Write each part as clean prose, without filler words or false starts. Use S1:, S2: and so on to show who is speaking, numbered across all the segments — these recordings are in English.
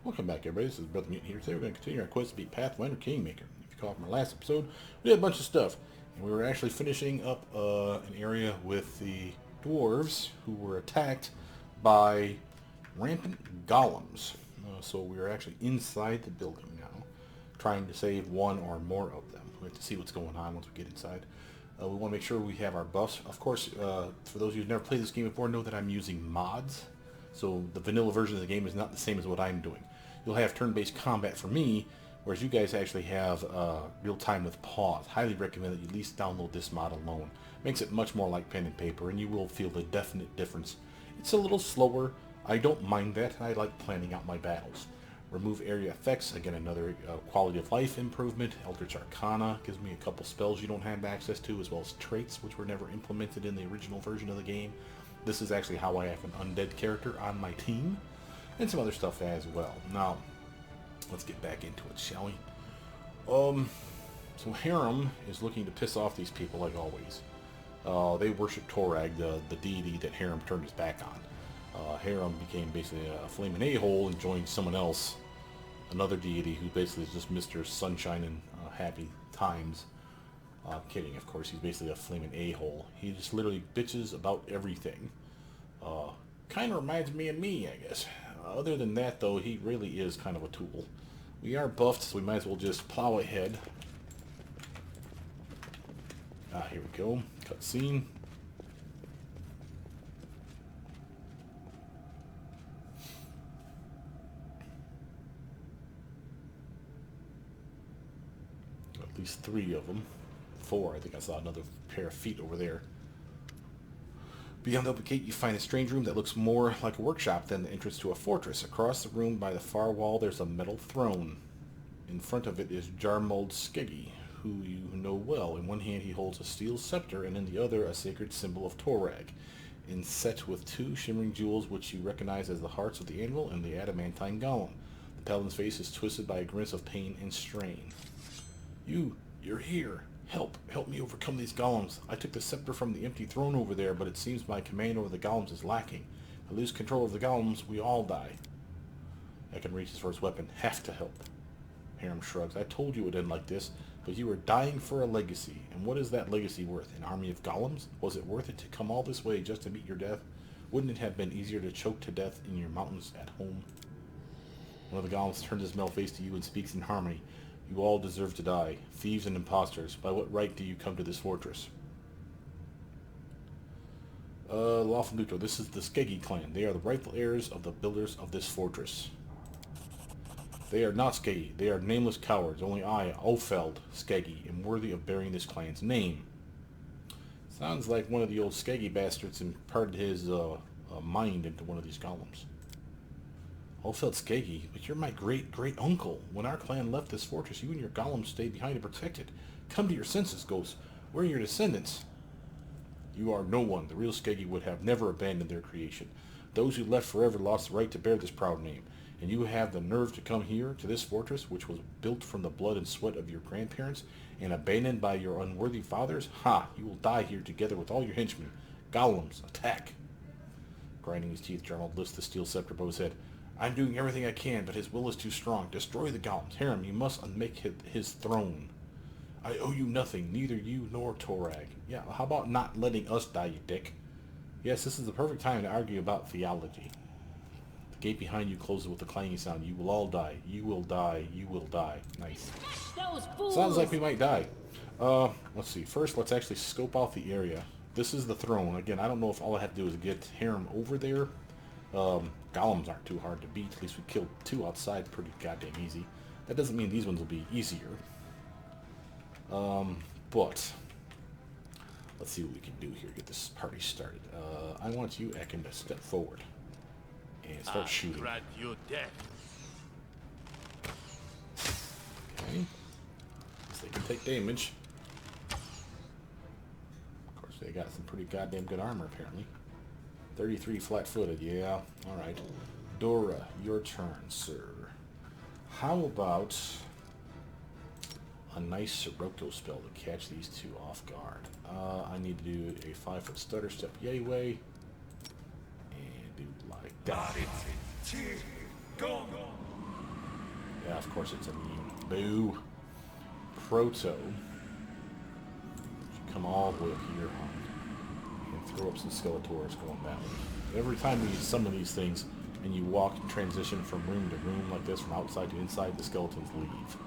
S1: Welcome back, everybody. This is Brother Mutant here. Today we're going to continue our quest to beat Pathfinder Kingmaker. If you call from our last episode, we had a bunch of stuff. And we were actually finishing up an area with the dwarves who were attacked by rampant golems. So we are actually inside the building now, trying to save one or more of them. We have to see what's going on once we get inside. We want to make sure we have our buffs. Of course, for those of you who've never played this game before, know that I'm using mods. So the vanilla version of the game is not the same as what I'm doing. You'll have turn-based combat for me, whereas you guys actually have real-time with pause. Highly recommend that you at least download this mod alone. Makes it much more like pen and paper, and you will feel the definite difference. It's a little slower. I don't mind that. I like planning out my battles. Remove area effects. Again, another quality of life improvement. Eldritch Arcana gives me a couple spells you don't have access to, as well as traits, which were never implemented in the original version of the game. This is actually how I have an undead character on my team. And some other stuff as well. Now, let's get back into it, shall we? So Harem is looking to piss off these people like always. They worship Dorraj, the deity that Harem turned his back on. Harem became basically a flaming a-hole and joined someone else, another deity who basically is just Mr. Sunshine and Happy Times. Kidding, of course, he's basically a flaming a-hole. He just literally bitches about everything. Kind of reminds me of me, I guess. Other than that, though, he really is kind of a tool. We are buffed, so we might as well just plow ahead. Here we go. Cutscene. At least 3 of them. 4, I think I saw another pair of feet over there. Beyond the open gate, you find a strange room that looks more like a workshop than the entrance to a fortress. Across the room by the far wall, there's a metal throne. In front of it is Jarmold Skeggi, who you know well. In one hand, he holds a steel scepter, and in the other, a sacred symbol of Dorraj, inset with 2 shimmering jewels, which you recognize as the hearts of the anvil and the adamantine golem. The paladin's face is twisted by a grimace of pain and strain. You're here. Help me overcome these golems. I took the scepter from the empty throne over there, but it seems my command over the golems is lacking. If I lose control of the golems, we all die. Ekin reaches for his weapon. Have to help. Harem shrugs. I told you it would end like this, but you were dying for a legacy. And what is that legacy worth? An army of golems? Was it worth it to come all this way just to meet your death? Wouldn't it have been easier to choke to death in your mountains at home? One of the golems turns his metal face to you and speaks in harmony. You all deserve to die, thieves and impostors. By what right do you come to this fortress? Lawful neutral. This is the Skeggi clan. They are the rightful heirs of the builders of this fortress. They are not Skeggi. They are nameless cowards. Only I, Ofeld Skeggi, am worthy of bearing this clan's name. Sounds like one of the old Skeggi bastards imparted his mind into one of these golems. Ofeld Skeggi, but you're my great-great-uncle. When our clan left this fortress, you and your golems stayed behind to protect it. Come to your senses, ghosts. We're your descendants. You are no one. The real Skeggi would have never abandoned their creation. Those who left forever lost the right to bear this proud name. And you have the nerve to come here, to this fortress, which was built from the blood and sweat of your grandparents, and abandoned by your unworthy fathers? Ha! You will die here together with all your henchmen. Golems, attack! Grinding his teeth, Jarmold lifts the steel scepter above his head. I'm doing everything I can, but his will is too strong. Destroy the golems. Harem, you must unmake his throne. I owe you nothing, neither you nor Dorraj. Yeah, how about not letting us die, you dick? Yes, this is the perfect time to argue about theology. The gate behind you closes with a clanging sound. You will all die. You will die. You will die. Nice. Sounds like we might die. Let's see. First, let's actually scope out the area. This is the throne. Again, I don't know if all I have to do is get Harem over there. Golems aren't too hard to beat. At least we killed 2 outside pretty goddamn easy. That doesn't mean these ones will be easier. But let's see what we can do here. Get this party started. I want you, Ekin, to step forward and start shooting.
S2: Your death.
S1: Okay. So they can take damage. Of course, they got some pretty goddamn good armor, apparently. 33 flat-footed, yeah. Alright. Dora, your turn, sir. How about a nice Sirocco spell to catch these 2 off guard? I need to do a 5-foot stutter step yay way. And do like that. Yeah, of course it's immune. Boo. Proto. Come all the way up here, and throw up some Skeletors going that way. Every time we summon these things, and you walk and transition from room to room like this, from outside to inside, the skeletons leave.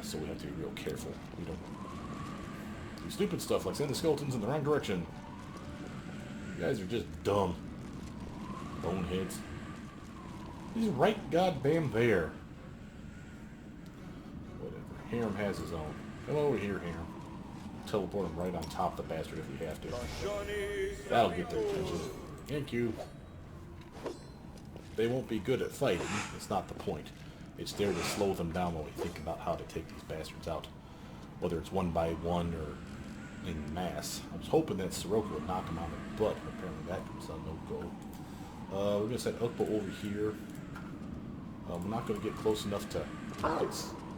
S1: So we have to be real careful. We don't do stupid stuff like send the skeletons in the wrong direction. You guys are just dumb. Boneheads. He's right goddamn there. Whatever. Harem has his own. Come over here, Harem. Teleport him right on top of the bastard if we have to. That'll get their attention. Thank you. They won't be good at fighting. It's not the point. It's there to slow them down while we think about how to take these bastards out. Whether it's one by one or in mass. I was hoping that Soroka would knock him on the butt. Apparently that was a no-go. We're going to set Ukbo over here. We're not going to get close enough to get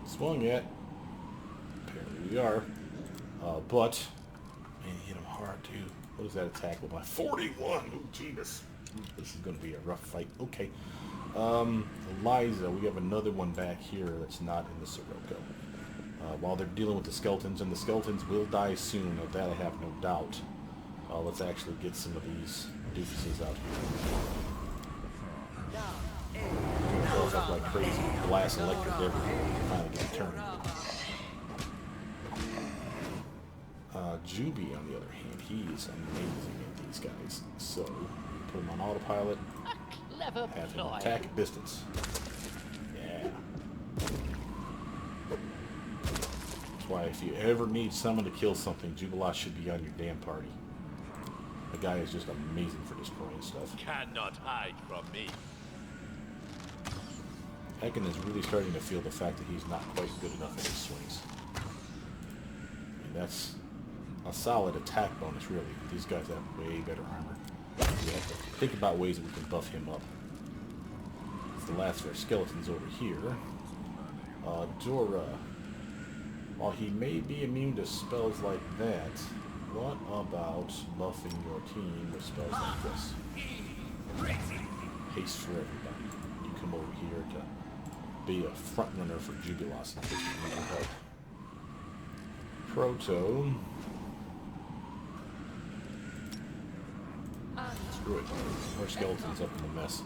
S1: swung at. Apparently we are. But, man, hit him hard too. What is that attack with my 41? Oh, Jesus. This is going to be a rough fight. Okay. Eliza, we have another one back here that's not in the Sirocco. While they're dealing with the skeletons, and the skeletons will die soon, of that I have no doubt. Let's actually get some of these doofuses out here. Goes up like crazy. Blast electric everywhere. Finally get a turn. Juby, on the other hand, he is amazing at these guys. So, put him on autopilot. Have him attack at distance. Yeah. That's why if you ever need someone to kill something, Jubilat should be on your damn party. The guy is just amazing for destroying stuff.
S2: Cannot hide from me.
S1: Ekin is really starting to feel the fact that he's not quite good enough at his swings. And that's a solid attack bonus, really. These guys have way better armor. We have to think about ways that we can buff him up. It's the last of our skeletons over here. Dora. While he may be immune to spells like that, what about buffing your team with spells like this? Haste for everybody. You come over here to be a front runner for Jubilos in case you need help. Proto. Screw it. More skeletons up in the mess.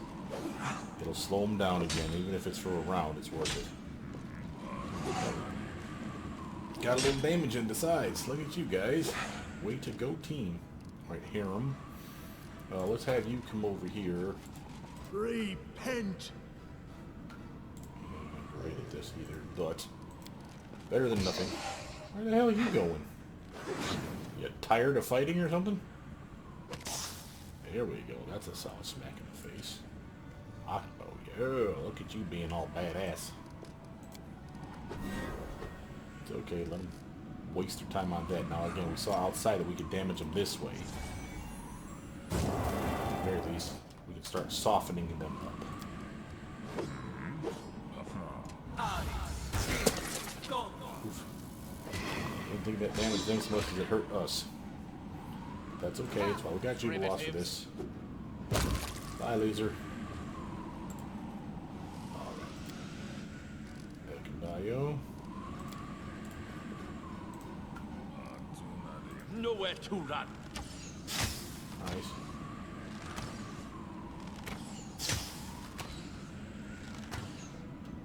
S1: It'll slow them down again, even if it's for a round, it's worth it. Got a little damage in the sides. Look at you guys. Way to go, team. Alright, Harem. Let's have you come over here.
S3: Repent!
S1: I'm not great at this either, but better than nothing. Where the hell are you going? You tired of fighting or something? There we go. That's a solid smack in the face. Akbo, yeah, look at you being all badass. It's okay, let them waste their time on that. Now again, we saw outside that we could damage them this way. At the very least, we can start softening them up. Oof. I don't think that damaged them so much as it hurt us. That's okay, that's why we got Jubilos for this. Bye, loser. Alright. Ekandayo.
S2: Nowhere to run.
S1: Nice.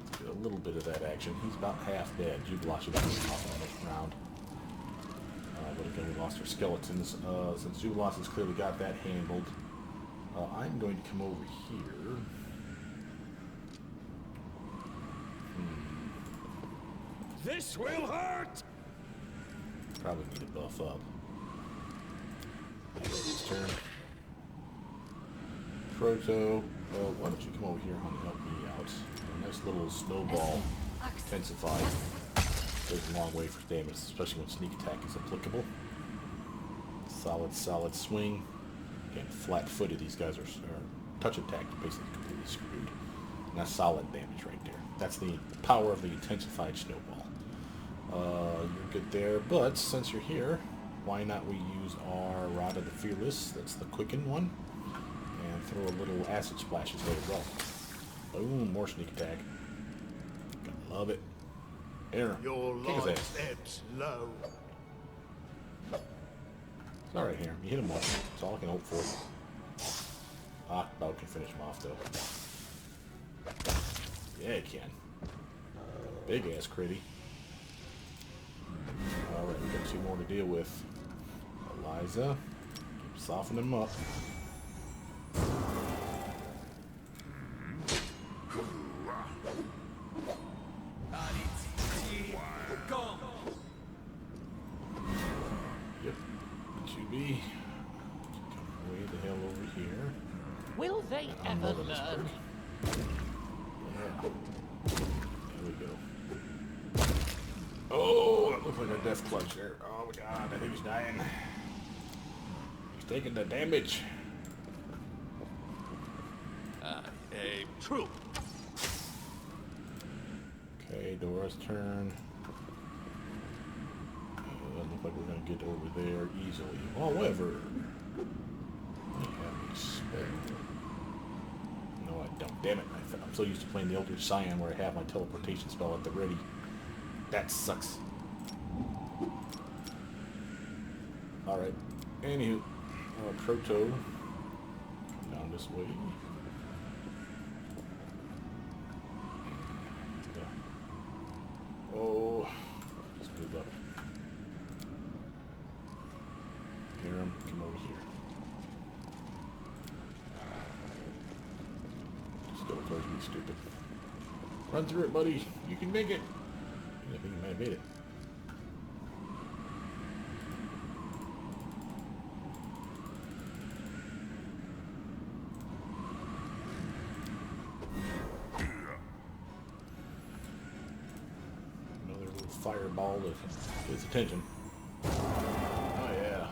S1: Let's get a little bit of that action. He's about half dead. Jubilos should be off on this round. But again, we lost our skeletons. Since Jubilos has clearly got that handled, I'm going to come over here.
S3: This will hurt!
S1: Probably need to buff up. His turn. Proto, why don't you come over here, honey, help me out. A nice little snowball intensified. Goes a long way for damage, especially when sneak attack is applicable. Solid swing. Again, flat-footed, these guys are touch attack, basically completely screwed. And that's solid damage right there. That's the power of the intensified snowball. You're good there, but since you're here, why not we use our Rod of the Fearless, that's the quicken one, and throw a little acid splashes there as well. Boom, more sneak attack. Love it. Here,
S3: Your
S1: kick his
S3: life
S1: ass.
S3: ebbs low.
S1: It's alright here. You hit him once. That's all I can hope for. Ah, Bow can finish him off though. Yeah, he can. Big ass critty. Alright, we got 2 more to deal with. Eliza. Keep softening him up. Yep. 2B. Come way the hell over here.
S2: Will they
S1: And
S2: ever
S1: unload this
S2: learn?
S1: perk. Yeah. There we go. Oh, that looked like a death clutch there. Oh my god, I think he's dying. He's taking the damage.
S2: Aim true.
S1: Okay, Dora's turn. Doesn't look like we're gonna get over there easily. However, I have expected. No, I don't. Damn it! I'm so used to playing the Elder Scion where I have my teleportation spell at the ready. That sucks. All right. Anywho, Proto, come down this way. Oh, let's move up. Hiram, come over here. Just go towards me, stupid. Run through it, buddy. You can make it. I think you might have made it. Another little fireball to get his attention. Oh yeah.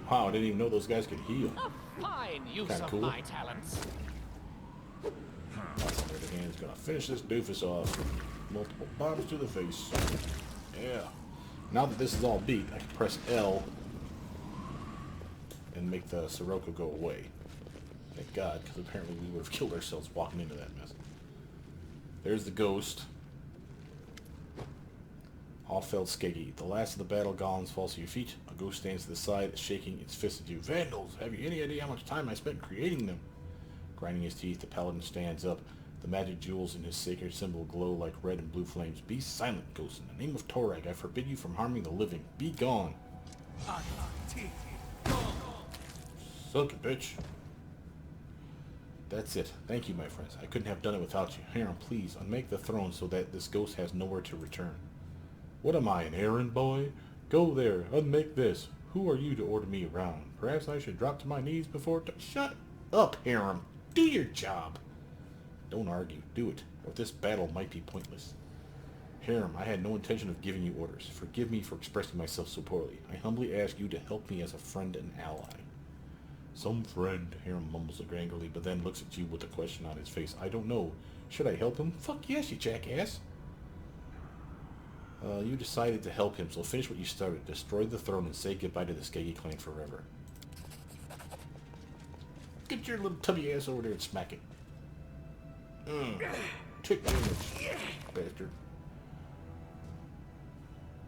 S1: Wow, I didn't even know those guys could heal.
S2: A fine use
S1: Kinda
S2: of
S1: cool.
S2: my talents.
S1: On the other hand, it's gonna finish this doofus off. Multiple bombs to the face. Yeah. Now that this is all beat, I can press L and make the Sirocco go away. Thank God, because apparently we would have killed ourselves walking into that mess. There's the ghost. All-felled Skeggy. The last of the battle golems falls to your feet. A ghost stands to the side, shaking its fist at you. Vandals! Have you any idea how much time I spent creating them? Grinding his teeth, the paladin stands up. The magic jewels in his sacred symbol glow like red and blue flames. Be silent, ghost. In the name of Torag, I forbid you from harming the living. Be gone. Suck it, bitch. That's it. Thank you, my friends. I couldn't have done it without you. Hiram, please, unmake the throne so that this ghost has nowhere to return. What am I, an errand boy? Go there, unmake this. Who are you to order me around? Perhaps I should drop to my knees before... Shut up, Hiram. Do your job. Don't argue. Do it, or this battle might be pointless. Hiram, I had no intention of giving you orders. Forgive me for expressing myself so poorly. I humbly ask you to help me as a friend and ally. Some friend, Hiram mumbles angrily, but then looks at you with a question on his face. I don't know. Should I help him? Fuck yes, you jackass. You decided to help him, so finish what you started. Destroy the throne and say goodbye to the Skeggy clan forever. Get your little tubby ass over there and smack it. Tick damage, bastard.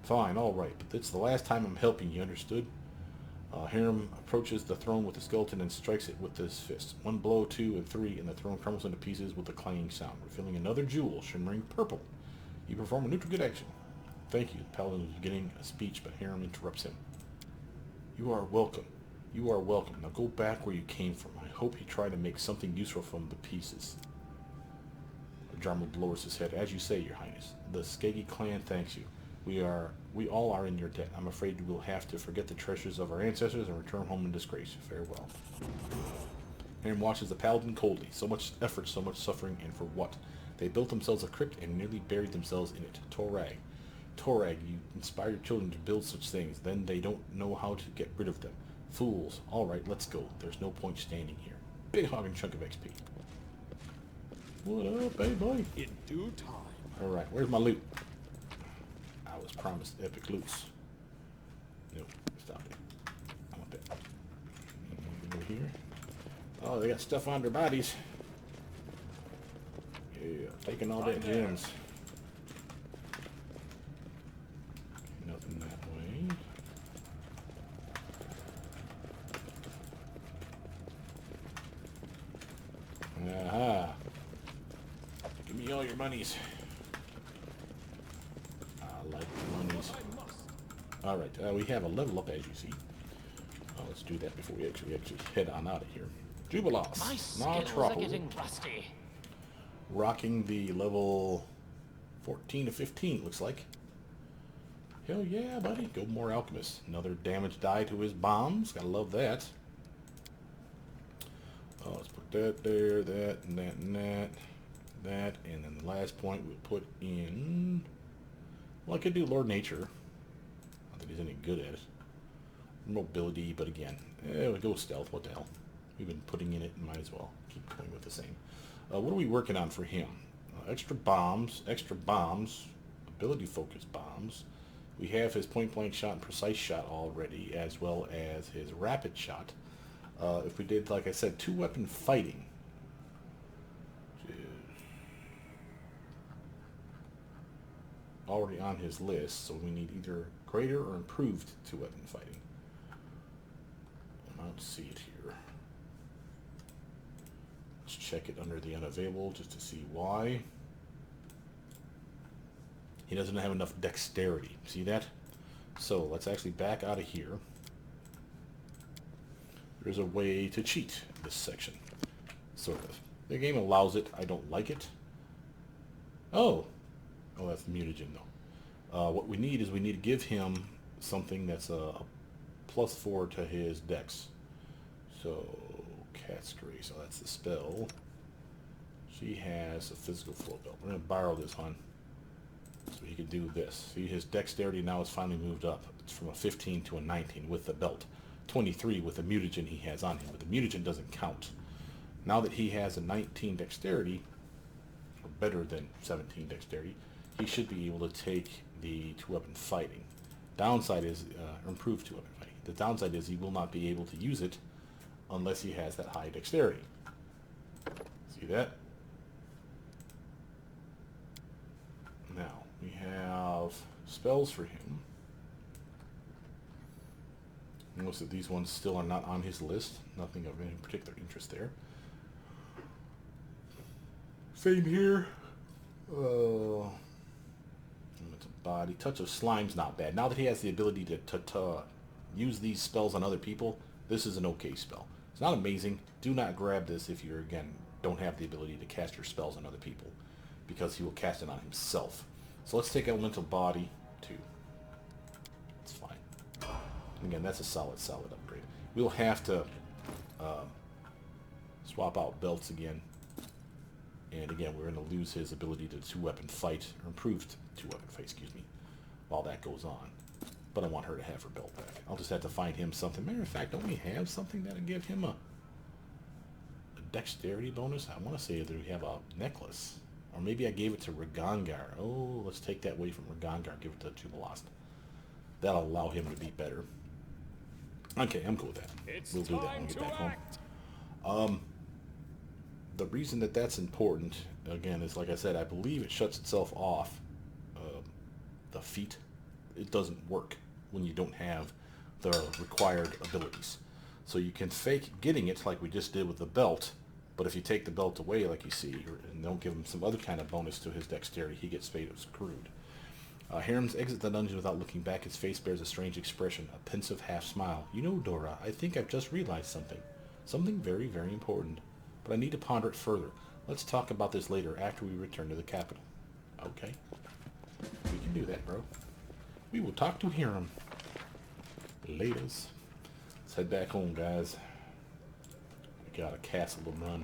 S1: Fine, alright, but it's the last time I'm helping you, understood? Hiram approaches the throne with the skeleton and strikes it with his fist. 1 blow, 2, and 3, and the throne crumbles into pieces with a clanging sound, revealing another jewel shimmering purple. You perform a neutral good action. Thank you. The paladin was beginning a speech, but Hiram interrupts him. You are welcome. You are welcome. Now go back where you came from. I hope you try to make something useful from the pieces. Jarmo lowers his head. As you say, Your Highness. The Skeggy clan thanks you. We all are in your debt. I'm afraid we will have to forget the treasures of our ancestors and return home in disgrace. Farewell. Hiram watches the paladin coldly. So much effort, so much suffering, and for what? They built themselves a crypt and nearly buried themselves in it. Torag. Torag, you inspire your children to build such things, then they don't know how to get rid of them. Fools. Alright, let's go. There's no point standing here. Big hogging chunk of XP. What up, hey boy?
S3: In due time.
S1: Alright, where's my loot? I was promised epic loots. No, stop it. I want that. here. Oh, they got stuff on their bodies. Yeah, taking all that gems. Nothing that way. Aha. Give me all your monies. I like the monies. Alright, we have a level up as you see. Let's do that before we actually head on out of here. Jubilos.
S2: My skills are getting rusty.
S1: Rocking the level 14 to 15, looks like. Hell yeah, buddy. Go more alchemist. Another damage die to his bombs. Gotta love that. Oh, let's put that there, that, and that, and that. That, and then the last point we'll put in... Well, I could do Lord Nature. Not that he's any good at it. Mobility, but again, we'll go stealth. What the hell? We've been putting in it, might as well keep going with the same. What are we working on for him? Extra bombs, ability focus bombs. We have his point blank shot and precise shot already, as well as his rapid shot. If we did, like I said, 2-weapon fighting, which is already on his list, so we need either greater or improved 2-weapon fighting. I don't see it here. Let's check it under the unavailable just to see why. He doesn't have enough dexterity. See that? So let's actually back out of here. There's a way to cheat this section. Sort of. The game allows it. I don't like it. Oh, that's mutagen though. What we need is we need to give him something that's a +4 to his dex. So, Cat's Grace, so that's the spell. She has a physical flow belt. We're going to borrow this one so he can do this. See, his dexterity now has finally moved up. It's from a 15 to a 19 with the belt. 23 with the mutagen he has on him, but the mutagen doesn't count. Now that he has a 19 dexterity, or better than 17 dexterity, he should be able to take the 2-weapon fighting. Downside is, improved 2-weapon fighting. The downside is he will not be able to use it unless he has that high dexterity. See that? Now, we have spells for him. Most of these ones still are not on his list. Nothing of any particular interest there. Same here. It's a body. Touch of Slime's not bad. Now that he has the ability to use these spells on other people, this is an okay spell. It's not amazing. Do not grab this if you, again, don't have the ability to cast your spells on other people, because he will cast it on himself. So let's take Elemental Body, too. It's fine. And again, that's a solid upgrade. We'll have to swap out belts again. And again, we're going to lose his ability to 2-weapon fight, or improved 2-weapon fight, excuse me, while that goes on. But I want her to have her belt back. I'll just have to find him something. Matter of fact, don't we have something that'll give him a dexterity bonus? I want to say that we have a necklace. Or maybe I gave it to Ragangar. Oh, let's take that away from Ragangar. Give it to Jubilost. That'll allow him to be better. Okay, I'm cool with that. We'll do that when we get back home. The reason that that's important, again, is like I said, I believe it shuts itself off. The feat. It doesn't work when you don't have the required abilities. So you can fake getting it like we just did with the belt, but if you take the belt away like you see, and don't give him some other kind of bonus to his dexterity, he gets fate screwed. Harem's exit the dungeon without looking back. His face bears a strange expression, a pensive half smile. You know, Dora, I think I've just realized something. Something very, very important. But I need to ponder it further. Let's talk about this later after we return to the capital. Okay? We can do that, bro. We will talk to Harem. Laters. Let's head back home, guys. We got a castle to run.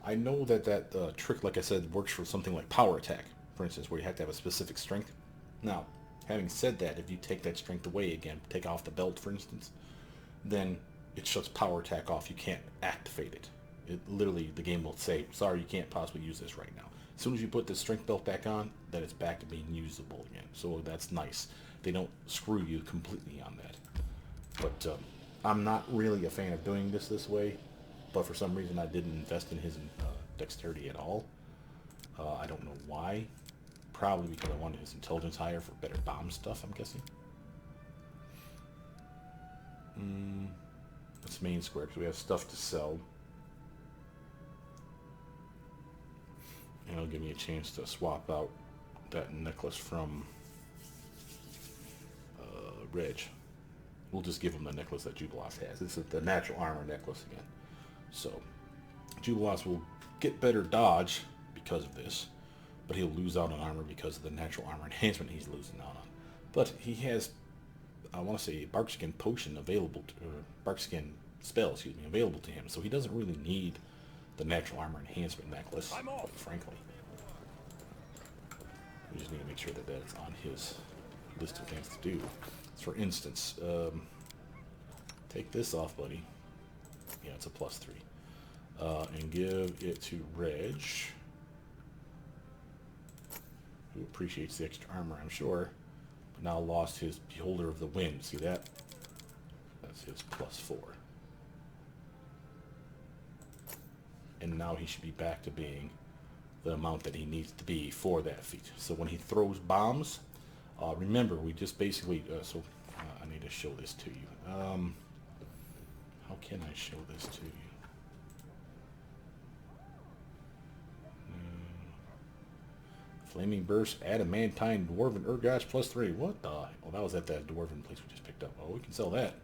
S1: I know that trick, like I said, works for something like power attack, for instance, where you have to have a specific strength. Now, having said that, if you take that strength away again, take off the belt, for instance, then it shuts power attack off. You can't activate it. It literally, the game will say, sorry, you can't possibly use this right now. As soon as you put the strength belt back on, then it's back to being usable again. So that's nice. They don't screw you completely on that. But I'm not really a fan of doing this way. But for some reason, I didn't invest in his dexterity at all. I don't know why. Probably because I wanted his intelligence higher for better bomb stuff, I'm guessing. Let's main square because we have stuff to sell. And it'll give me a chance to swap out that necklace from Reg. We'll just give him the necklace that Jubilos has. This is the natural armor necklace again. So, Jubilos will get better dodge because of this, but he'll lose out on armor because of the natural armor enhancement he's losing out on. But he has, I want to say, a Barkskin potion available, or Barkskin spell, excuse me, available to him. So he doesn't really need the natural armor enhancement necklace, quite frankly. We just need to make sure that that's on his list of things to do. For instance, take this off, buddy. Yeah, it's a +3. And give it to Reg, who appreciates the extra armor, I'm sure. But now lost his Beholder of the Wind. See that? That's his +4. And now he should be back to being the amount that he needs to be for that feat. So when he throws bombs, remember, we just basically, I need to show this to you. How can I show this to you? Flaming Burst, Adamantine, Dwarven, Urgosh, +3. What the? Oh, that was at that Dwarven place we just picked up. Oh, we can sell that.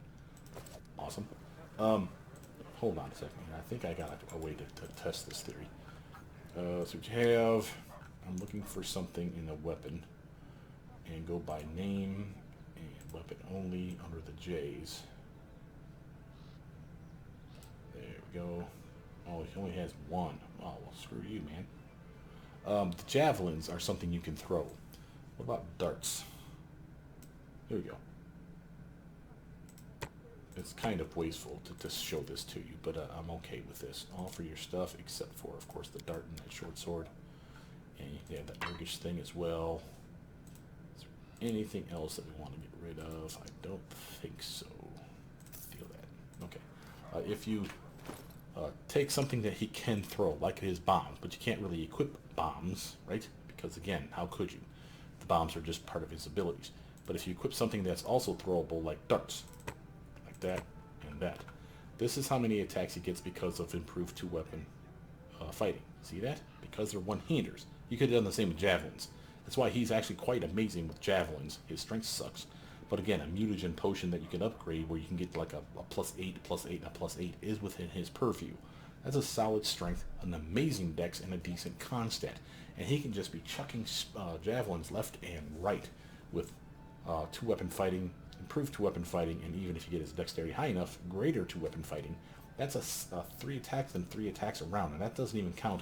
S1: Awesome. Hold on a second. I think I got a way to test this theory. So what you have, I'm looking for something in a weapon. And go by name and weapon only under the J's. There we go. Oh, he only has one. Oh, well, screw you, man. The javelins are something you can throw. What about darts? Here we go. It's kind of wasteful to show this to you, but I'm okay with this. All for your stuff, except for, of course, the dart and that short sword. And you can have that Urgish thing as well. Is there anything else that we want to get rid of? I don't think so. Feel that. Okay. If you take something that he can throw, like his bombs, but you can't really equip bombs, right? Because again, how could you? The bombs are just part of his abilities. But if you equip something that's also throwable, like darts, like that and that, this is how many attacks he gets because of improved two-weapon fighting. See that? Because they're one-handers. You could have done the same with javelins. That's why he's actually quite amazing with javelins. His strength sucks. But again, a mutagen potion that you can upgrade where you can get like a +8, +8, and a +8 is within his purview. That's a solid strength, an amazing dex, and a decent con stat. And he can just be chucking javelins left and right with two-weapon fighting, improved two-weapon fighting, and even if you get his dexterity high enough, greater two-weapon fighting. That's a 3 attacks and 3 attacks around, and that doesn't even count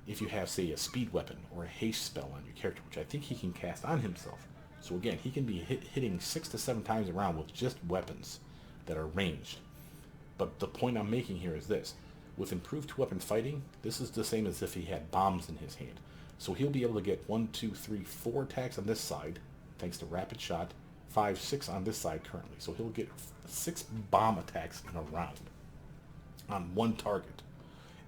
S1: if you have, say, a speed weapon or a haste spell on your character, which I think he can cast on himself. So again, he can be hitting 6 to 7 times around with just weapons that are ranged. But the point I'm making here is this. With improved two-weapon fighting, this is the same as if he had bombs in his hand. So he'll be able to get 1, 2, 3, 4 attacks on this side, thanks to rapid shot, 5, 6 on this side currently. So he'll get 6 bomb attacks in a round on one target.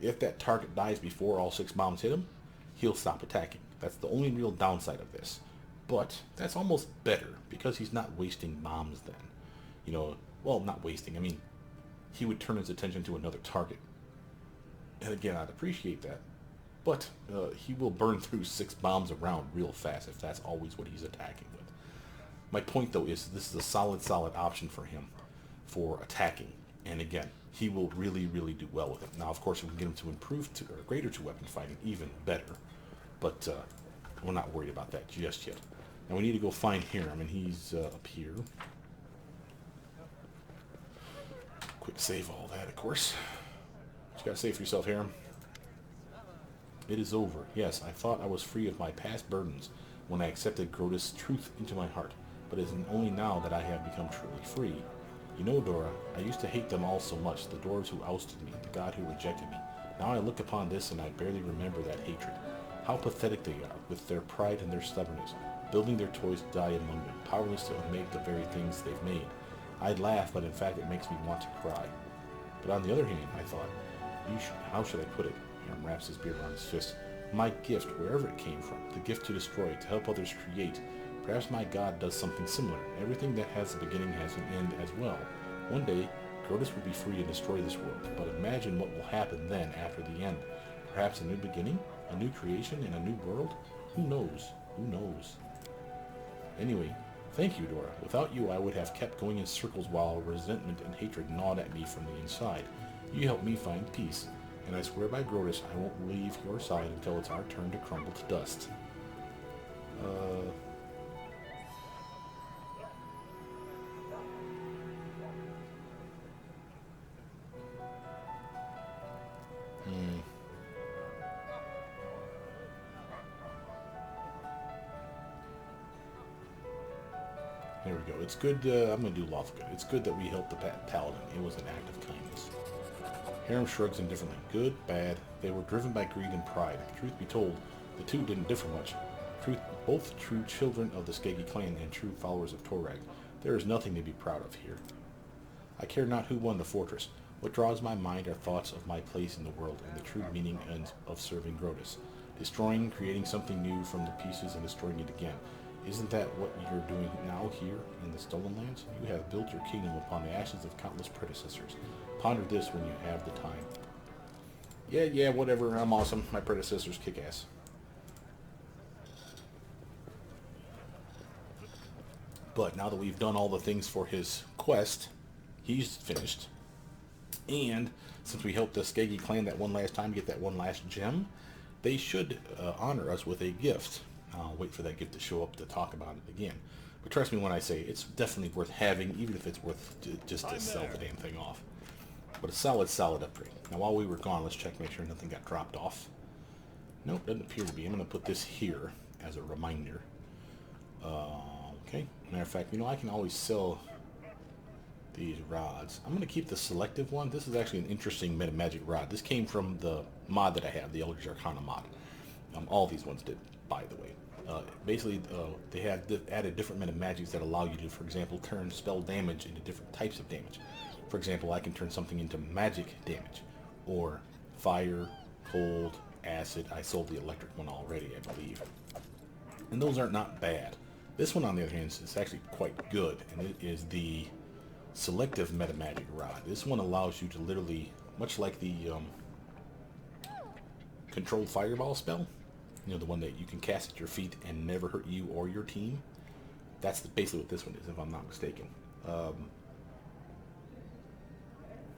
S1: If that target dies before all 6 bombs hit him, he'll stop attacking. That's the only real downside of this. But that's almost better because he's not wasting bombs then. You know, well, not wasting. I mean, he would turn his attention to another target. And again, I'd appreciate that. But he will burn through 6 bombs around real fast if that's always what he's attacking with. My point, though, is this is a solid option for him for attacking. And again, he will really do well with it. Now, of course, if we can get him to improve or greater two-weapon fighting, even better. But we're not worried about that just yet. Now we need to go find Hiram. I mean, he's up here. Quick save all that, of course. What you gotta say for yourself, Hiram? It is over. Yes, I thought I was free of my past burdens when I accepted Grotus' truth into my heart. But it is only now that I have become truly free. You know, Dora, I used to hate them all so much, the dwarves who ousted me, the god who rejected me. Now I look upon this and I barely remember that hatred. How pathetic they are, with their pride and their stubbornness, building their toys to die among them, powerless to make the very things they've made. I'd laugh, but in fact it makes me want to cry. But on the other hand, I thought, how should I put it? Hiram wraps his beard around his fist. My gift, wherever it came from, the gift to destroy, to help others create. Perhaps my God does something similar. Everything that has a beginning has an end as well. One day, Grotus will be free to destroy this world, but imagine what will happen then after the end. Perhaps a new beginning, a new creation, and a new world? Who knows? Who knows? Anyway, thank you, Dora. Without you, I would have kept going in circles while resentment and hatred gnawed at me from the inside. You helped me find peace, and I swear by Grotus I won't leave your side until it's our turn to crumble to dust. There we go. It's good, I'm going to do lawful good. It's good that we helped the paladin. It was an act of kindness. Hiram shrugs indifferently. Good, bad. They were driven by greed and pride. Truth be told, the two didn't differ much. Both true children of the Skeggy clan and true followers of Dorraj. There is nothing to be proud of here. I care not who won the fortress. What draws my mind are thoughts of my place in the world and the true meaning of serving Grotus. Destroying, creating something new from the pieces and destroying it again. Isn't that what you're doing now here in the Stolen Lands? You have built your kingdom upon the ashes of countless predecessors. Ponder this when you have the time. Yeah, whatever. I'm awesome. My predecessors kick ass. But now that we've done all the things for his quest, he's finished. And since we helped the Skeggy clan that one last time get that one last gem, they should honor us with a gift. I'll wait for that gift to show up to talk about it again. But trust me when I say it's definitely worth having, even if it's worth just to sell the damn thing off. But a solid upgrade. Now while we were gone, let's check, make sure nothing got dropped off. Nope, doesn't appear to be. I'm going to put this here as a reminder. Okay, matter of fact, I can always sell these rods. I'm going to keep the selective one. This is actually an interesting meta magic rod. This came from the mod that I have, the Eldritch Arcana mod. All these ones did, by the way. Basically, they had added different meta magics that allow you to, for example, turn spell damage into different types of damage. For example, I can turn something into magic damage, or fire, cold, acid. I sold the electric one already, I believe. And those are not bad. This one, on the other hand, is actually quite good, and it is the selective meta magic rod. This one allows you to literally, much like the controlled fireball spell, the one that you can cast at your feet and never hurt you or your team. That's basically what this one is, if I'm not mistaken.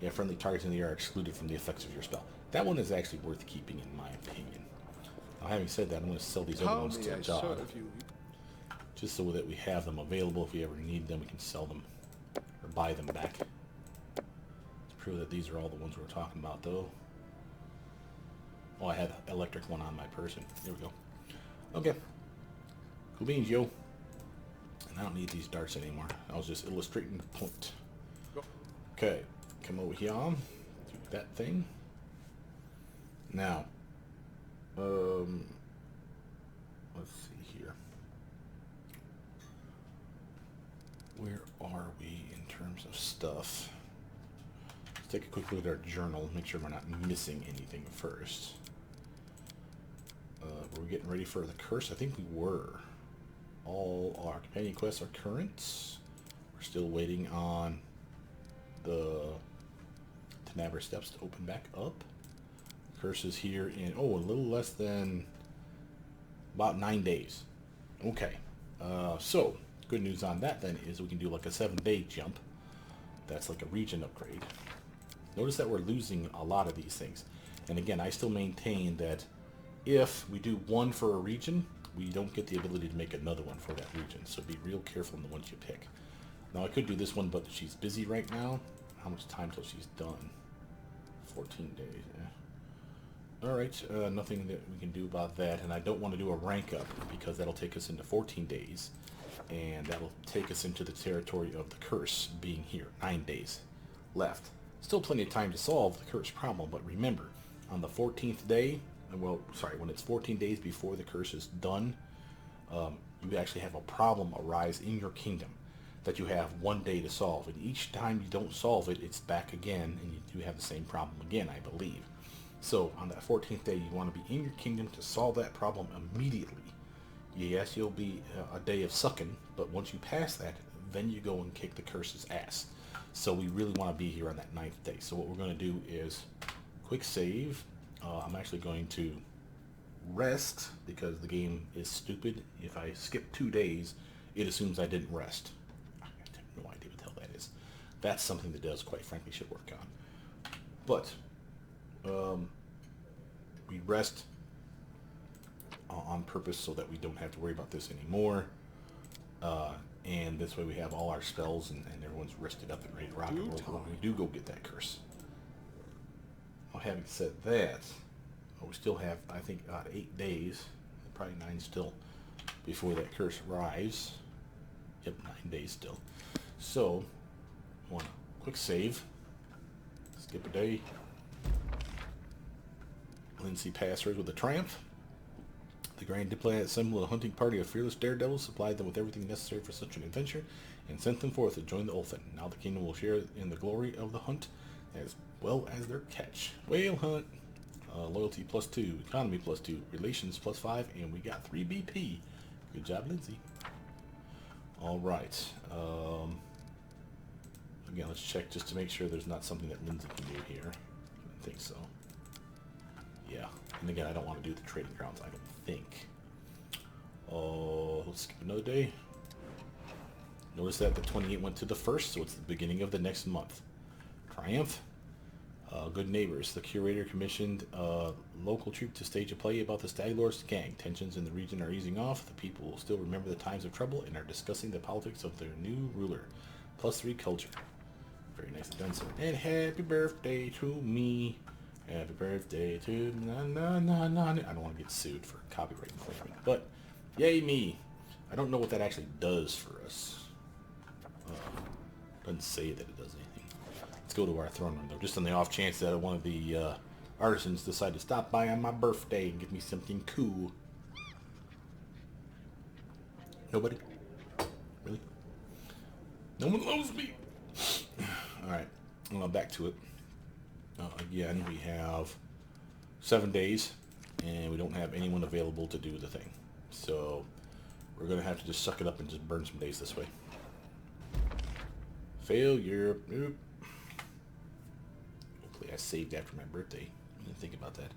S1: Yeah, friendly targets in the air are excluded from the effects of your spell. That one is actually worth keeping, in my opinion. Now, having said that, I'm going to sell these other ones to Jod, just so that we have them available. If we ever need them, we can sell them or buy them back. To prove that these are all the ones we're talking about, though. Oh, I had electric one on my person. There we go. Okay. Cool beans, yo. And I don't need these darts anymore. I was just illustrating the point. Okay. Come over here. Do that thing. Now. Let's see here. Where are we in terms of stuff? Let's take a quick look at our journal. Make sure we're not missing anything first. Were we getting ready for the curse? I think we were. All our companion quests are current. We're still waiting on the Tenabra steps to open back up. Curse is here in, a little less than about 9 days. Okay. So, good news on that then is we can do like a 7-day jump. That's like a region upgrade. Notice that we're losing a lot of these things. And again, I still maintain that if we do one for a region, we don't get the ability to make another one for that region. So be real careful in the ones you pick. Now I could do this one, but she's busy right now. How much time till she's done? 14 days. Yeah. Alright, nothing that we can do about that. And I don't want to do a rank up because that'll take us into 14 days. And that'll take us into the territory of the curse being here. 9 days left. Still plenty of time to solve the curse problem, but remember, on the 14th day, when it's 14 days before the curse is done, you actually have a problem arise in your kingdom. that you have 1 day to solve. And each time you don't solve it, it's back again, and you do have the same problem again, I believe. So on that 14th day, you want to be in your kingdom to solve that problem immediately. Yes, you'll be a day of sucking, but once you pass that, then you go and kick the curse's ass. So we really want to be here on that 9th day. So what we're going to do is quick save. I'm actually going to rest because the game is stupid. If I skip 2 days, it assumes I didn't rest. I have no idea what the hell that is. That's something that does, quite frankly, should work on. But we rest on purpose so that we don't have to worry about this anymore. And this way we have all our spells and everyone's rested up and ready to rock and roll when we do go get that curse. Well, having said that, we still have, I think, 8 days, probably 9 still, before that curse arrives. Yep, 9 days still. So, want to quick save, skip a day. Lindsay passers with a triumph. The grand diplomat assembled a hunting party of fearless daredevils, supplied them with everything necessary for such an adventure, and sent them forth to join the Ulfin. Now the kingdom will share in the glory of the hunt, as well as their catch. Whale hunt. Loyalty +2, economy +2, relations +5, and we got 3 BP. Good job, Lindsay. All right. Again, let's check just to make sure there's not something that Lindsay can do here. I don't think so. Yeah. And again, I don't want to do the trading grounds, I don't think. Let's skip another day. Notice that the 28 went to the 1st, so it's the beginning of the next month. Triumph. Good neighbors. The curator commissioned a local troupe to stage a play about the Stag Lord's gang. Tensions in the region are easing off. The people will still remember the times of trouble and are discussing the politics of their new ruler. +3 culture. Very nicely done, sir. And happy birthday to me. Happy birthday to na na na na. I don't want to get sued for copyright infringement, but yay me. I don't know what that actually does for us. Doesn't say that it does anything. Let's go to our throne room though, just on the off chance that one of the artisans decide to stop by on my birthday and give me something cool. Nobody? Really? No one loves me. Alright, back to it. Again, we have 7 days, and we don't have anyone available to do the thing. So, we're going to have to just suck it up and just burn some days this way. Failure. Nope. Hopefully I saved after my birthday. I didn't think about that.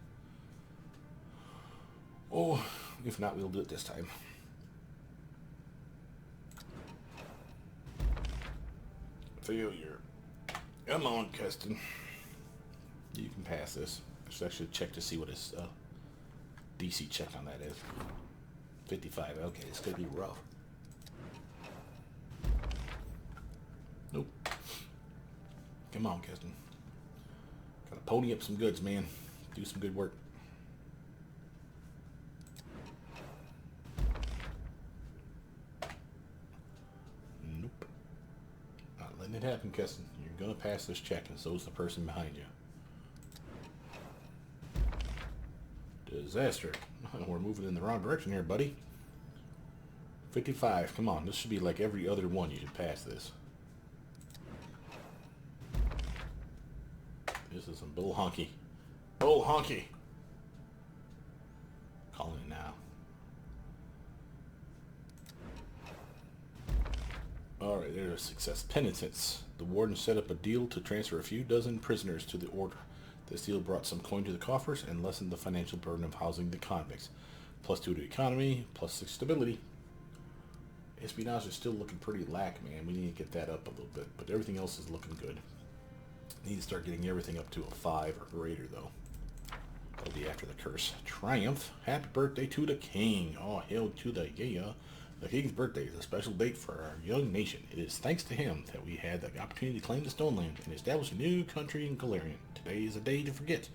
S1: Oh, if not, we'll do it this time. Failure. Come on, Keston. You can pass this. I should actually check to see what his DC check on that is. 55. Okay, it's going to be rough. Nope. Come on, Keston. Gotta pony up some goods, man. Do some good work. Nope. Not letting it happen, Keston. You're gonna pass this check, and so's the person behind you. Disaster. We're moving in the wrong direction here, buddy. 55. Come on. This should be like every other one. You should pass this. This is some bull honky. Bull honky. Calling it now. Alright, there's a success. Penitence. The warden set up a deal to transfer a few dozen prisoners to the order. This deal brought some coin to the coffers and lessened the financial burden of housing the convicts. +2 to economy, +6 stability. Espionage is still looking pretty lack, man. We need to get that up a little bit, but everything else is looking good. Need to start getting everything up to a 5 or greater, though. That'll be after the curse. Triumph. Happy birthday to the king. Oh, hail to the yeah. The king's birthday is a special date for our young nation. It is thanks to him that we had the opportunity to claim the Stoneland and establish a new country in Galarian. Today is a day to forget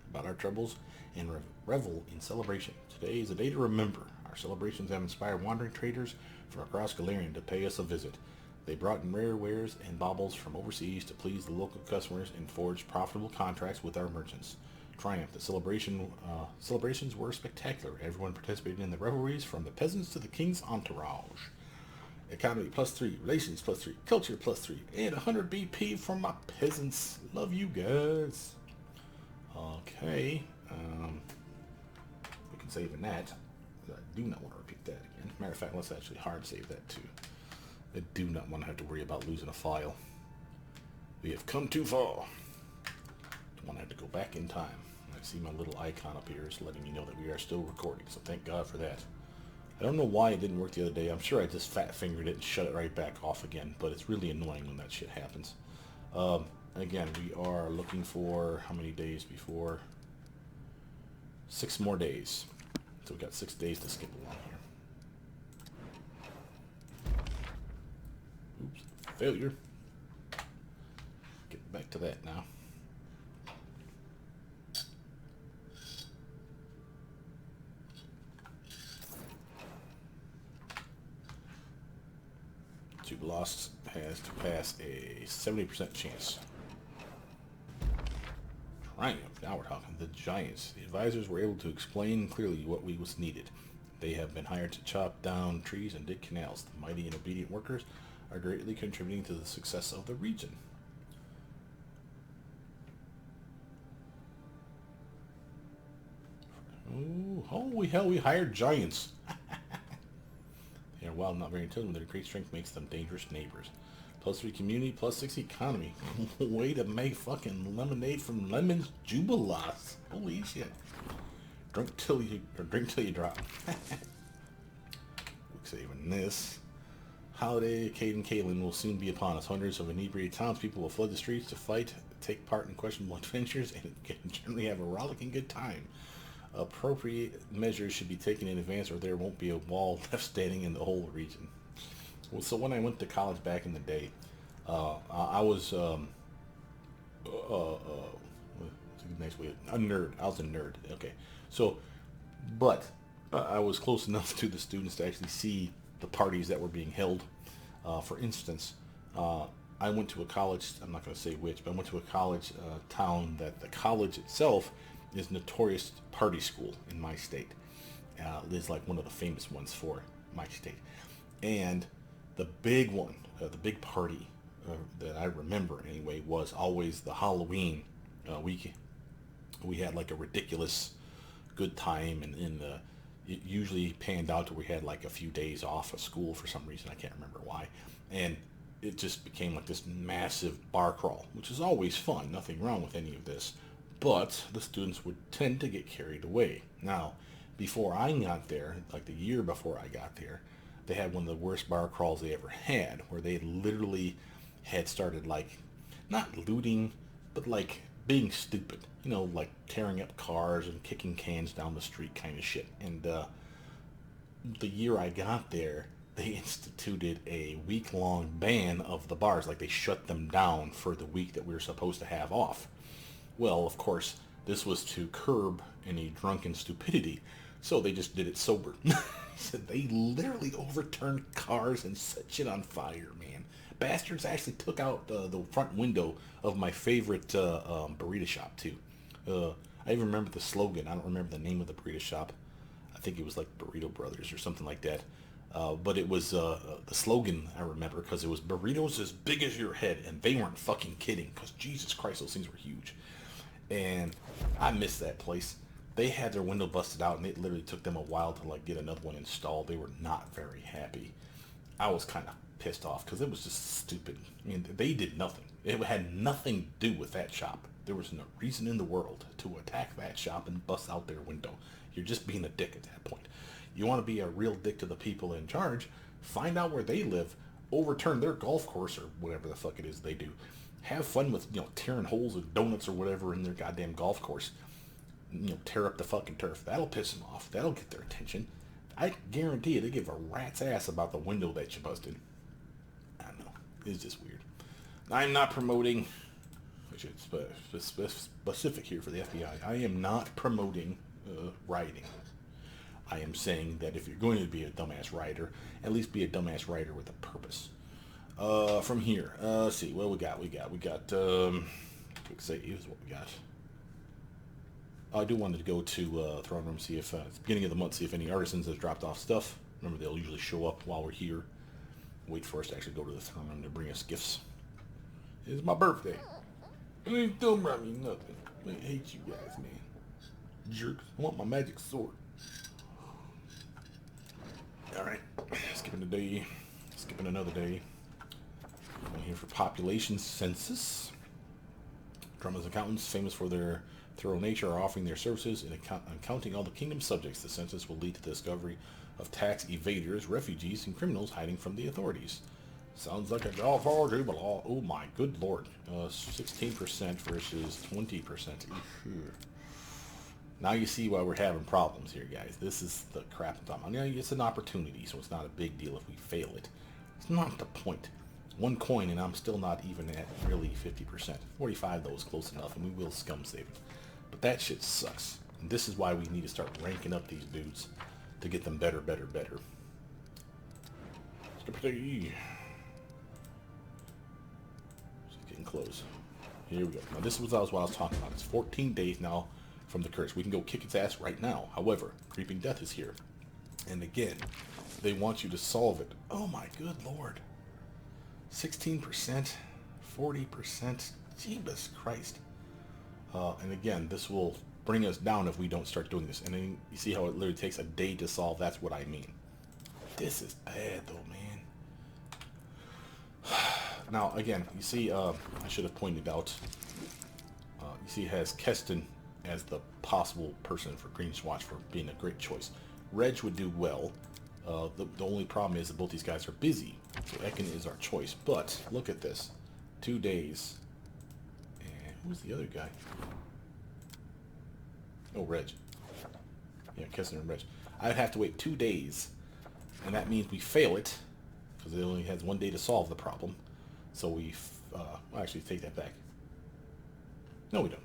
S1: about our troubles and revel in celebration. Today is a day to remember. Our celebrations have inspired wandering traders from across Galarian to pay us a visit. They brought in rare wares and baubles from overseas to please the local customers and forge profitable contracts with our merchants. Triumph. The celebrations were spectacular. Everyone participated in the revelries, from the peasants to the king's entourage. Economy +3, relations +3, culture +3, and 100 BP from my peasants. Love you guys. Okay, we can save in that. I do not want to repeat that again. Matter of fact, let's actually hard save that too. I do not want to have to worry about losing a file. We have come too far. Don't want to have to go back in time. I see my little icon up here is letting me know that we are still recording, so thank God for that. I don't know why it didn't work the other day. I'm sure I just fat-fingered it and shut it right back off again, but it's really annoying when that shit happens. Again, we are looking for how many days before? 6 more days. So we got 6 days to skip along here. Oops, failure. Get back to that now. Tube Lost has to pass a 70% chance. Triumph, now we're talking. The Giants. The advisors were able to explain clearly what was needed. They have been hired to chop down trees and dig canals. The mighty and obedient workers are greatly contributing to the success of the region. Oh, holy hell, we hired giants. They are wild, not very intelligent. Their great strength makes them dangerous neighbors. +3 community, +6 economy. Way to make fucking lemonade from lemons, jubilas. Holy shit. Drink till you drop. Quick saving this. Holiday, Cade and Caitlin will soon be upon us. Hundreds of inebriated townspeople will flood the streets to fight, take part in questionable adventures, and can generally have a rollicking good time. Appropriate measures should be taken in advance, or there won't be a wall left standing in the whole region. Well, so when I went to college back in the day, I was what's a nice way? A nerd. I was a nerd. Okay, so, but I was close enough to the students to actually see the parties that were being held. For instance, I went to a college. I'm not going to say which, but I went to a college town that the college itself is notorious party school in my state. It is like one of the famous ones for my state, and the big one, the big party that I remember anyway, was always the Halloween week. We had like a ridiculous good time, and it usually panned out to we had like a few days off of school for some reason. I can't remember why. And it just became like this massive bar crawl, which is always fun. Nothing wrong with any of this. But the students would tend to get carried away. Now, before I got there, like the year before I got there, they had one of the worst bar crawls they ever had, where they literally had started like, not looting, but like being stupid. You know, like tearing up cars and kicking cans down the street kind of shit. And the year I got there, they instituted a week-long ban of the bars. Like they shut them down for the week that we were supposed to have off. Well, of course, this was to curb any drunken stupidity, so they just did it sober. So they literally overturned cars and set shit on fire, man. Bastards actually took out the front window of my favorite burrito shop, too. I even remember the slogan. I don't remember the name of the burrito shop. I think it was like Burrito Brothers or something like that. But it was the slogan I remember, because it was burritos as big as your head, and they weren't fucking kidding, because Jesus Christ, those things were huge. And I missed that place. They had their window busted out, and it literally took them a while to like get another one installed. They were not very happy. I was kind of pissed off because it was just stupid. I mean, they did nothing. It had nothing to do with that shop. There was no reason in the world to attack that shop and bust out their window. You're just being a dick at that point. You want to be a real dick to the people in charge, find out where they live, overturn their golf course or whatever the fuck it is they do. Have fun with, tearing holes of donuts or whatever in their goddamn golf course. Tear up the fucking turf. That'll piss them off. That'll get their attention. I guarantee you they give a rat's ass about the window that you busted. I don't know. It's just weird. I'm not promoting, which is specific here for the FBI. I am not promoting rioting. I am saying that if you're going to be a dumbass rioter, at least be a dumbass rioter with a purpose. From here, let's see what we got. We got quick save is what we got. I do want to go to Throne Room, see if it's the beginning of the month, see if any artisans have dropped off stuff. Remember, they'll usually show up while we're here. wait for us to actually go to the throne room to bring us gifts. It's my birthday. You ain't don't bring me nothing. I hate you guys, man. Jerks. I want my magic sword. Alright. Skipping a day. Skipping another day. I'm here for population census. Drummer's accountants, famous for their thorough nature, are offering their services in counting all the kingdom's subjects. The census will lead to the discovery of tax evaders, refugees, and criminals hiding from the authorities. Sounds like a job for but oh my good lord. 16% versus 20%. Now you see why we're having problems here, guys. This is the crap I'm talking about. It's an opportunity, so it's not a big deal if we fail it. It's not the point. One coin and I'm still not even at really 50%. 45 though is close enough, and we will scum save it. But that shit sucks. And this is why we need to start ranking up these dudes to get them better. It's getting close. Here we go. Now this was what I was talking about. It's 14 days now from the curse. We can go kick its ass right now. However, creeping death is here. And again, they want you to solve it. Oh my good lord. 16%, 40%, Jesus Christ. And again, this will bring us down if we don't start doing this. And then you see how it literally takes a day to solve. That's what I mean. This is bad though, man. Now, again, you see, I should have pointed out, you see it has Keston as the possible person for Green's Watch for being a great choice. Reg would do well. The only problem is that both these guys are busy. So Ekin is our choice. But look at this. 2 days. And who's the other guy? Oh, Reg. Yeah, Keston and Reg. I'd have to wait 2 days. And that means we fail it. Because it only has 1 day to solve the problem. So we... I'll actually take that back. No, we don't.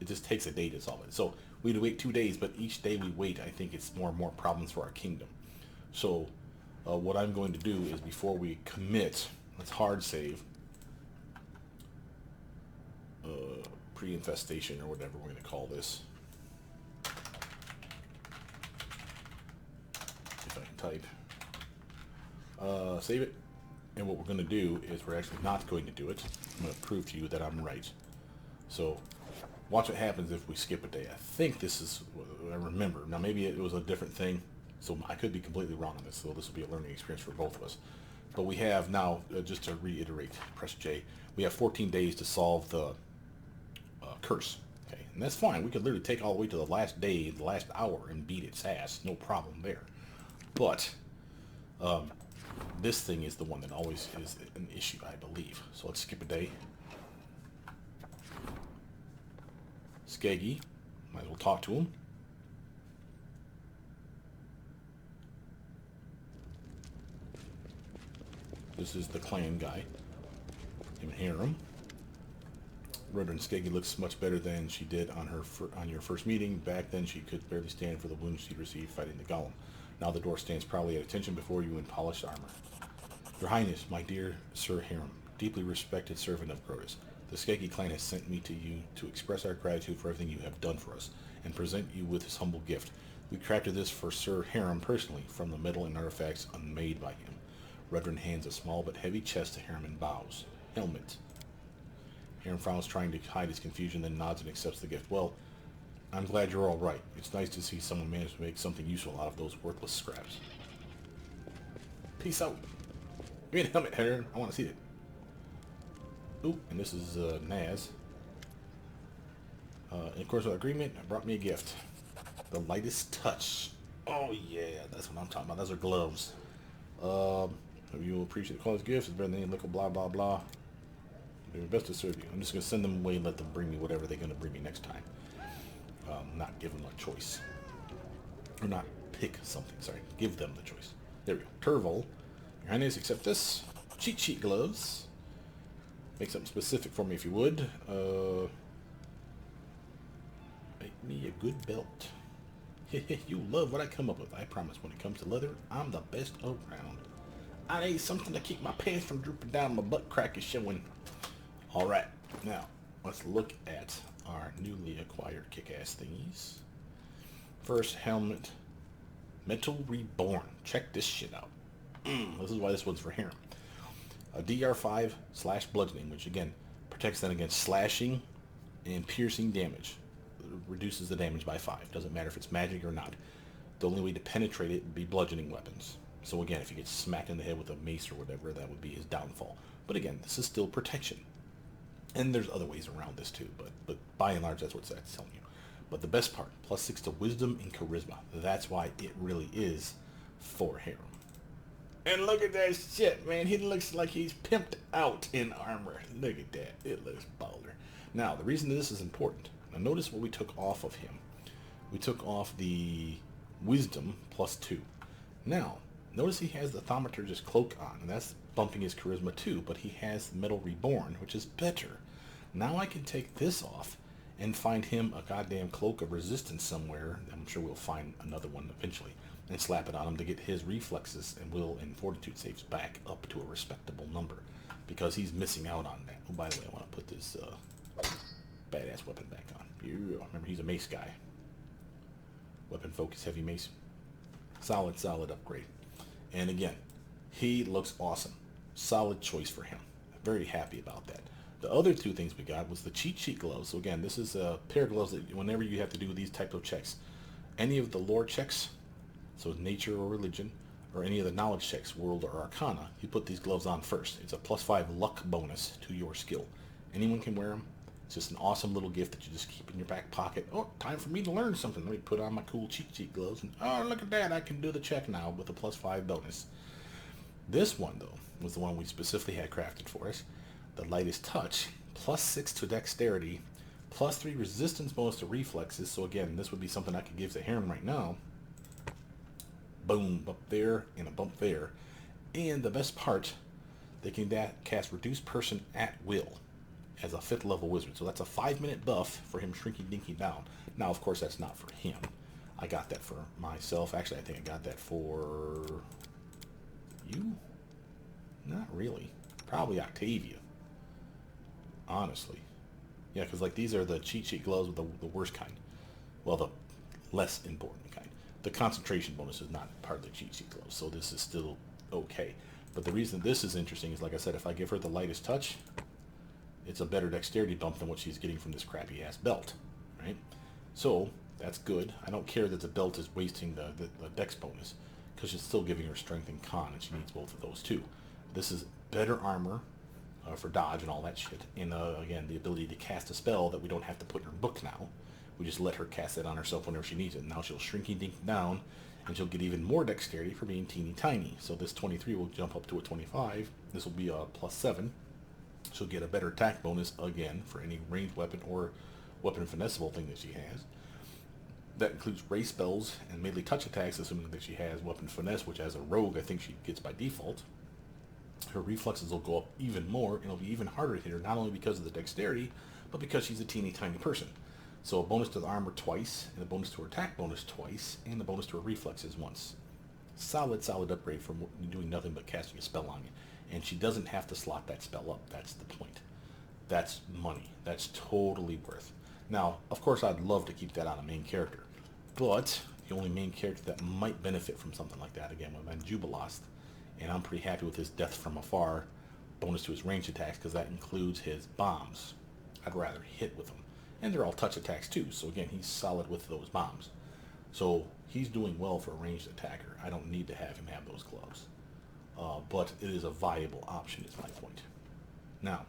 S1: It just takes a day to solve it. So we'd wait 2 days, but each day we wait, I think it's more and more problems for our kingdom. So what I'm going to do is before we commit, let's hard save pre-infestation or whatever we're going to call this. If I can type. Save it. And what we're going to do is we're actually not going to do it. I'm going to prove to you that I'm right. So watch what happens if we skip a day. I think this is what I remember. Now maybe it was a different thing. So I could be completely wrong on this, so this will be a learning experience for both of us. But we have now, just to reiterate, press J, we have 14 days to solve the curse. Okay, and that's fine. We could literally take all the way to the last day, the last hour, and beat its ass. No problem there. But this thing is the one that always is an issue, I believe. So let's skip a day. Skeggy, might as well talk to him. This is the clan guy. You can hear him. Reverend Skeggy looks much better than she did on your first meeting. Back then, she could barely stand for the wounds she received fighting the golem. Now the dwarf stands proudly at attention before you in polished armor. Your Highness, my dear Sir Hiram, deeply respected servant of Grotus, the Skeggy clan has sent me to you to express our gratitude for everything you have done for us and present you with this humble gift. We crafted this for Sir Hiram personally from the metal and artifacts unmade by him. Redrin hands a small but heavy chest to Hiram and bows. Helmet. Hiram frowns, trying to hide his confusion, then nods and accepts the gift. Well, I'm glad you're all right. It's nice to see someone manage to make something useful out of those worthless scraps. Peace out. Give me the helmet, Hiram. I want to see it. Ooh, and this is Naz. In accordance with our agreement, brought me a gift. The lightest touch. Oh yeah, that's what I'm talking about. Those are gloves. You will appreciate the quality of gifts. It's better than any liquor, blah, blah, blah. Do my best to serve you. I'm just going to send them away and let them bring me whatever they're going to bring me next time. Not give them a choice. Or not pick something, sorry. Give them the choice. There we go. Turval. Your Highness, accept this. Cheat sheet gloves. Make something specific for me if you would. Make me a good belt. You love what I come up with. I promise when it comes to leather, I'm the best around. I need something to keep my pants from drooping down, my butt crack is showing. Alright, now let's look at our newly acquired kick-ass thingies. First, helmet. Metal Reborn. Check this shit out. This is why this one's for Hiram. A DR5 / bludgeoning, which again protects them against slashing and piercing damage. Reduces the damage by 5. Doesn't matter if it's magic or not. The only way to penetrate it would be bludgeoning weapons. So again, if you get smacked in the head with a mace or whatever, that would be his downfall. But again, this is still protection. And there's other ways around this too, but by and large, that's what that's telling you. But the best part, +6 to wisdom and charisma. That's why it really is for harem. And look at that shit, man. He looks like he's pimped out in armor. Look at that. It looks baller. Now, the reason this is important, now notice what we took off of him. We took off the wisdom +2. Now, notice he has the thaumaturgist cloak on, and that's bumping his charisma too, but he has metal reborn, which is better. Now I can take this off and find him a goddamn cloak of resistance somewhere. I'm sure we'll find another one eventually, and slap it on him to get his reflexes and will and fortitude saves back up to a respectable number, because he's missing out on that. Oh, by the way, I want to put this badass weapon back on. Remember, he's a mace guy. Weapon focus, heavy mace. Solid upgrade. And again, he looks awesome. Solid choice for him. Very happy about that. The other two things we got was the cheat sheet gloves. So again, this is a pair of gloves that whenever you have to do these type of checks, any of the lore checks, so nature or religion, or any of the knowledge checks, world or arcana, you put these gloves on first. It's a +5 luck bonus to your skill. Anyone can wear them. It's just an awesome little gift that you just keep in your back pocket. Oh, time for me to learn something. Let me put on my cool cheat sheet gloves. And, oh, look at that. I can do the check now with a +5 bonus. This one, though, was the one we specifically had crafted for us. The lightest touch, +6 to dexterity, +3 resistance bonus to reflexes. So again, this would be something I could give to Heron right now. Boom, up there and a bump there. And the best part, they can cast Reduce Person at will as a 5th level wizard. So that's a 5-minute buff for him shrinking dinky down. Now, of course, that's not for him. I got that for myself. Actually, I think I got that for you? Not really. Probably Octavia. Honestly. Yeah, because like these are the cheat sheet gloves with the worst kind. Well, the less important kind. The concentration bonus is not part of the cheat sheet gloves, so this is still okay. But the reason this is interesting is, like I said, if I give her the lightest touch, it's a better dexterity bump than what she's getting from this crappy ass belt, right? So that's good. I don't care that the belt is wasting the dex bonus, because it's still giving her strength and con, and she needs both of those too. This is better armor for dodge and all that shit, and again, the ability to cast a spell that we don't have to put in her book now. We just let her cast it on herself whenever she needs it. Now she'll shrinky dink down, and she'll get even more dexterity for being teeny tiny. So this 23 will jump up to a 25. This will be a +7. She'll get a better attack bonus again for any ranged weapon or weapon finessable thing that she has. That includes race spells and melee touch attacks, assuming that she has weapon finesse, which as a rogue I think she gets by default. Her reflexes will go up even more, and it'll be even harder to hit her, not only because of the dexterity, but because she's a teeny tiny person. So a bonus to the armor twice, and a bonus to her attack bonus twice, and a bonus to her reflexes once. Solid upgrade from doing nothing but casting a spell on you. And she doesn't have to slot that spell up. That's the point. That's money. That's totally worth. Now, of course, I'd love to keep that on a main character. But the only main character that might benefit from something like that, again, would be Jubilost. And I'm pretty happy with his Death from Afar bonus to his ranged attacks, because that includes his bombs. I'd rather hit with them. And they're all touch attacks too, so again, he's solid with those bombs. So he's doing well for a ranged attacker. I don't need to have him have those gloves. But it is a viable option, is my point. Now,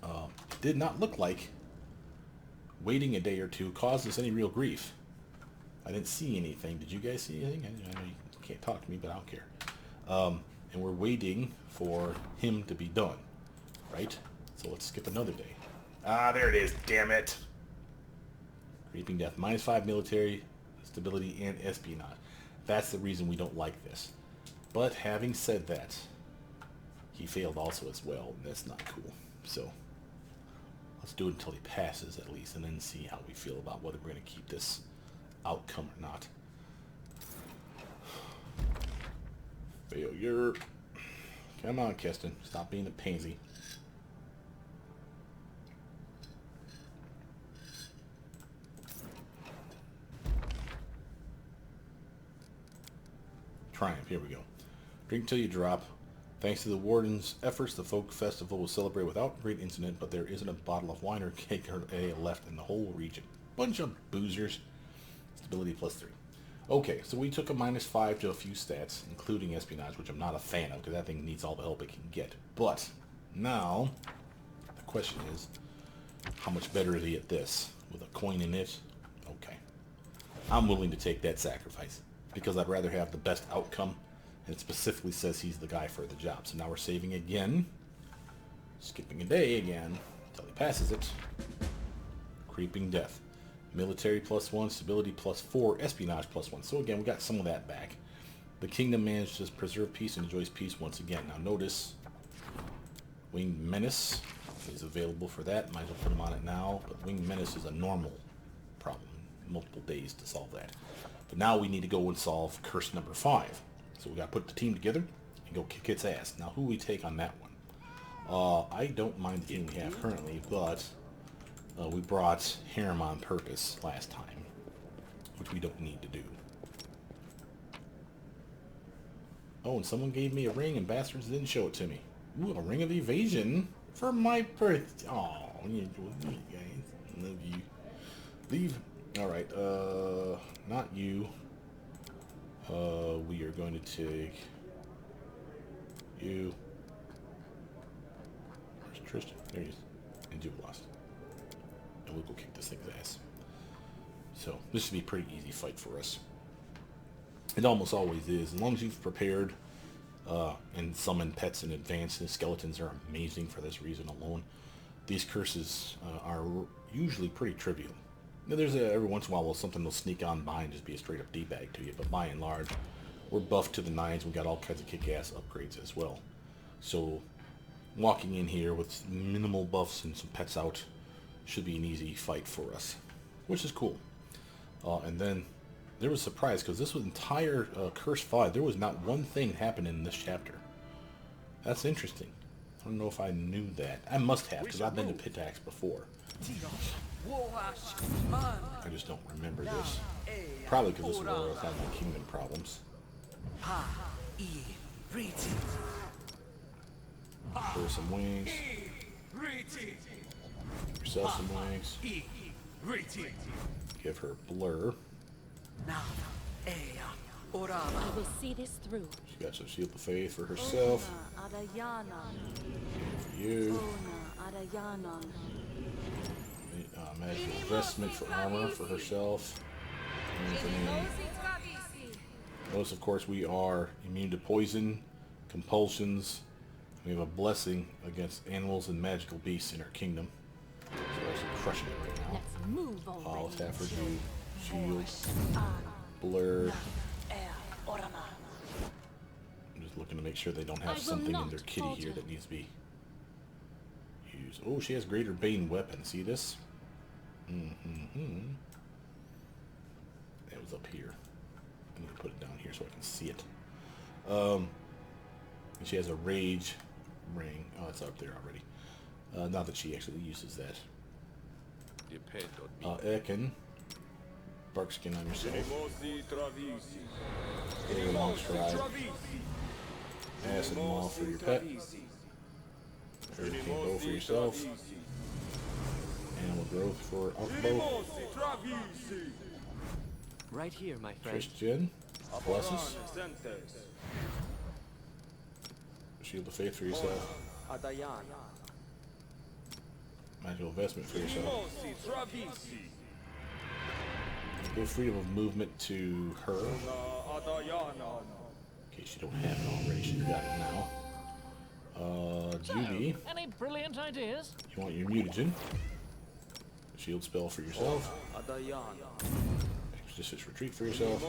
S1: it did not look like waiting a day or two caused us any real grief. I didn't see anything. Did you guys see anything? I know you can't talk to me, but I don't care. And we're waiting for him to be done, right? So let's skip another day. Ah, there it is, damn it. Creeping Death, -5 military, stability, and espionage. That's the reason we don't like this. But having said that, he failed also as well, and that's not cool. So let's do it until he passes at least, and then see how we feel about whether we're going to keep this outcome or not. Failure. Come on, Keston. Stop being a pansy. Triumph. Here we go. Drink till you drop. Thanks to the warden's efforts, the folk festival was celebrated without great incident, but there isn't a bottle of wine or cake or ale left in the whole region. Bunch of boozers. Stability +3. Okay, so we took a -5 to a few stats, including espionage, which I'm not a fan of, because that thing needs all the help it can get. But, now, the question is, how much better is he at this? With a coin in it? Okay. I'm willing to take that sacrifice, because I'd rather have the best outcome, and it specifically says he's the guy for the job. So now we're saving again, skipping a day again, until he passes it. Creeping Death. Military +1, stability +4, espionage +1. So again, we got some of that back. The kingdom managed to preserve peace and enjoys peace once again. Now notice, Winged Menace is available for that. Might as well put him on it now. But Winged Menace is a normal problem. Multiple days to solve that. But now we need to go and solve curse number 5. So we got to put the team together and go kick its ass. Now who we take on that one? I don't mind the team we have currently, but we brought Harem on purpose last time, which we don't need to do. Oh, and someone gave me a ring and bastards didn't show it to me. Ooh, a ring of evasion for my birthday. Oh, you guys. Love you. Leave. Alright, not you. We are going to take you. Where's Tristan? There he is. And Jubilost. And we'll go kick this thing's ass. So, this should be a pretty easy fight for us. It almost always is. As long as you've prepared and summoned pets in advance, the skeletons are amazing for this reason alone. These curses are usually pretty trivial. Now, there's every once in a while something will sneak on by and just be a straight up D-bag to you, but by and large, we're buffed to the nines. We got all kinds of kick-ass upgrades as well. So, walking in here with minimal buffs and some pets out should be an easy fight for us, which is cool. And then there was a surprise, because this was entire Curse 5. There was not one thing happening in this chapter. That's interesting. I don't know if I knew that. I must have, because I've been to Pitax before. I just don't remember this. Probably because this is where I was having my kingdom problems. Pour some wings. Yourself some wings. Give her blur.
S2: I will see this through.
S1: She got some Shield of Faith for herself. For you. Magical investment for armor for herself. And for me. Notice, of course, we are immune to poison, compulsions. We have a blessing against animals and magical beasts in our kingdom. So we're actually crushing it right now.
S2: Let's move already.
S1: Let's have her do shield, blur. I'm just looking to make sure they don't have something in their kitty here that needs to be used. Oh, she has greater Bane weapon. See this? That was up here. I'm going to put it down here so I can see it. And she has a rage ring. Oh, it's up there already. Not that she actually uses that. Ekin. Barkskin on your side. Very long stride. Acid Maw for your pet. Hurricane Bow for yourself. Animal Growth for Outbow.
S4: Right here, my friend.
S1: Christian. Blesses. Shield of Faith for yourself. Magical Investment for yourself. Give freedom of movement to her. In case you don't have it already, she's got it now. Judy.
S2: Any brilliant ideas?
S1: You want your mutagen. Shield spell for yourself. Expeditious retreat for yourself.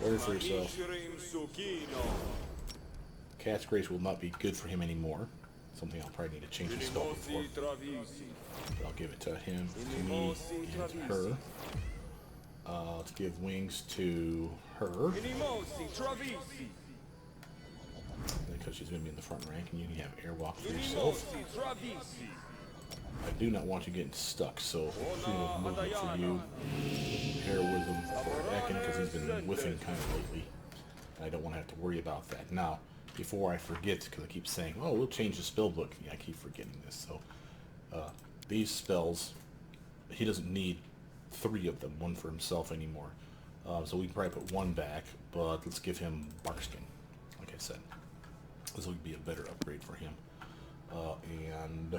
S1: Word for yourself. Cat's Grace will not be good for him anymore. Something I'll probably need to change his spell for. But I'll give it to him, to me, and to her. Let's give wings to her. Because she's going to be in the front rank, and you can have airwalk for yourself. I do not want you getting stuck, so freedom of movement for you. Heroism for Ekin, because he's been whiffing kind of lately. And I don't want to have to worry about that. Now, before I forget, because I keep saying, oh, we'll change the spell book. Yeah, I keep forgetting this. So these spells, he doesn't need 3 of them, 1 for himself anymore. So we can probably put 1 back, but let's give him Barkskin, like I said. This will be a better upgrade for him. And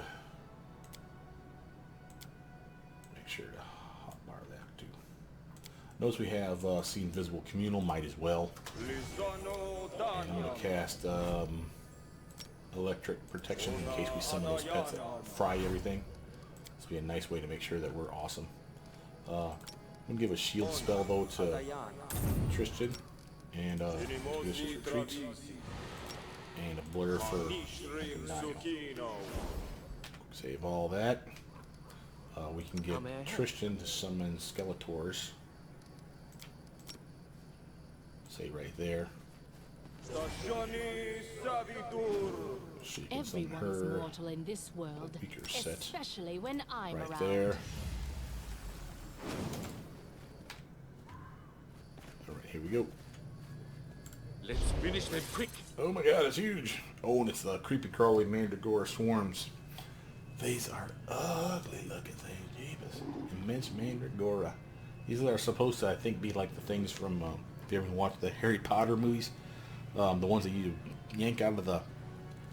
S1: make sure to hotbar that too. Notice we have See Invisible Communal, might as well. And I'm going to cast Electric Protection in case we summon those pets that fry everything. This will be a nice way to make sure that we're awesome. I'm going to give a shield spell though to Tristan. And this is retreat. And a blur for Nile. Save all that. We can get Tristan to summon Skeletors. Say right there. She can summon
S2: Everyone's
S1: her.
S2: mortal in this world,
S1: Weaker set.
S2: especially when I'm
S1: Right
S2: around.
S1: there. Alright, here we go.
S3: Let's finish them quick.
S1: Oh my god, it's huge. Oh, and it's the creepy crawly mandragora swarms. These are ugly looking things, jeebus. Immense mandragora. These are supposed to, I think, be like the things from, if you ever watched the Harry Potter movies, the ones that you yank out of the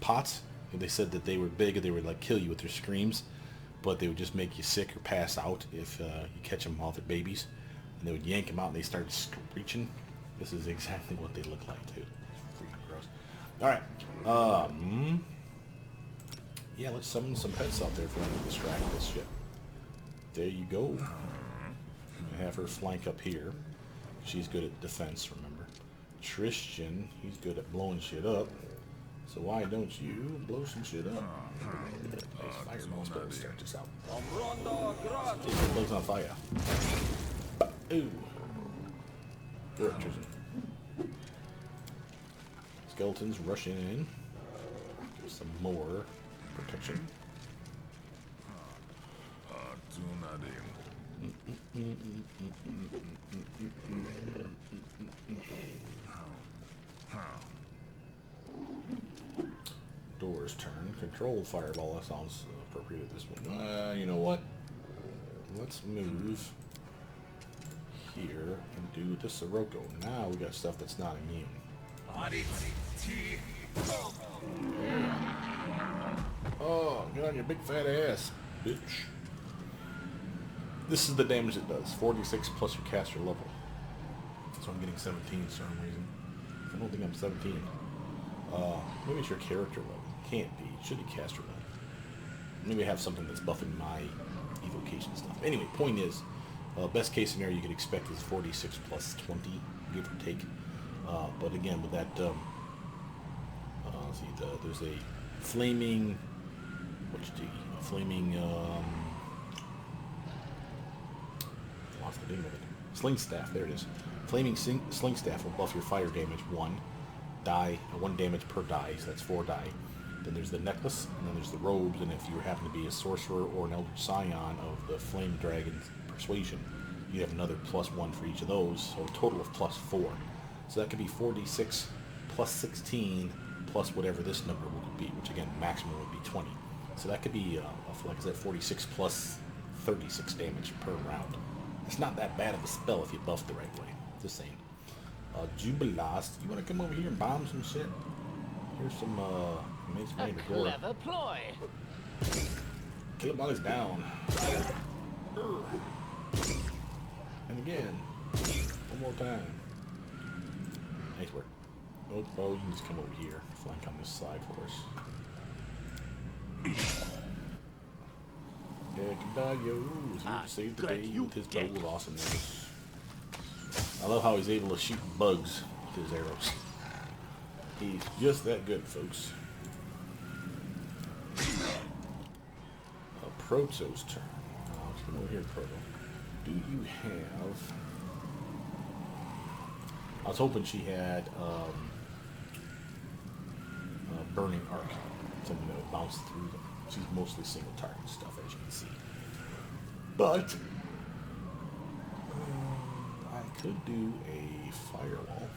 S1: pots. And they said that they were big and they would like kill you with their screams, but they would just make you sick or pass out if you catch them while they're babies. And they would yank them out and they started screeching. This is exactly what they look like too. It's freaking gross. Alright. Yeah, let's summon some pets out there for them to distract this shit. There you go. I'm gonna have her flank up here. She's good at defense, remember. Tristan, he's good at blowing shit up. So why don't you blow some shit up? Nice fireball spell to start this out. It blows on fire. Ooh. You're up, Tristan. Skeletons rushing in. Give some more protection. Door's turn. Control fireball. That sounds appropriate at this one. You know what? Let's move here and do the Sirocco. Now we got stuff that's not immune. Oh, get on your big fat ass, bitch. This is the damage it does. 46 plus your caster level. So I'm getting 17 for some reason. I don't think I'm 17. Maybe it's your character level. Can't be. It should be caster level. Maybe I have something that's buffing my evocation stuff. Anyway, point is, best case scenario you could expect is 46 plus 20, give or take. But again, with that, let's see, there's a flaming, what's the name of it? Sling staff. There it is. Flaming sling staff will buff your fire damage 1 damage per die, so that's 4 die. Then there's the necklace, and then there's the robes, and if you happen to be a sorcerer or an Elder Scion of the Flame Dragon's Persuasion, you have another +1 for each of those, so a total of +4. So that could be 46 plus 16 plus whatever this number would be, which again, maximum would be 20. So that could be, like I said, 46 plus 36 damage per round. It's not that bad of a spell if you buff the right way. Just saying. Jubilast, you want to come over here and bomb some shit? Here's some,
S2: A clever ploy.
S1: Kill him while he's down. And again. One more time. Nice work. Oh, you can just come over here. Flank on this side for us. He saved the day with his bow of awesomeness. I love how he's able to shoot bugs with his arrows. He's just that good, folks. Proto's turn. Let's come over here, Proto. Do you have... I was hoping she had Burning Arc. Something that would bounce through them. She's mostly single target stuff, as you can see. But I could do a firewall.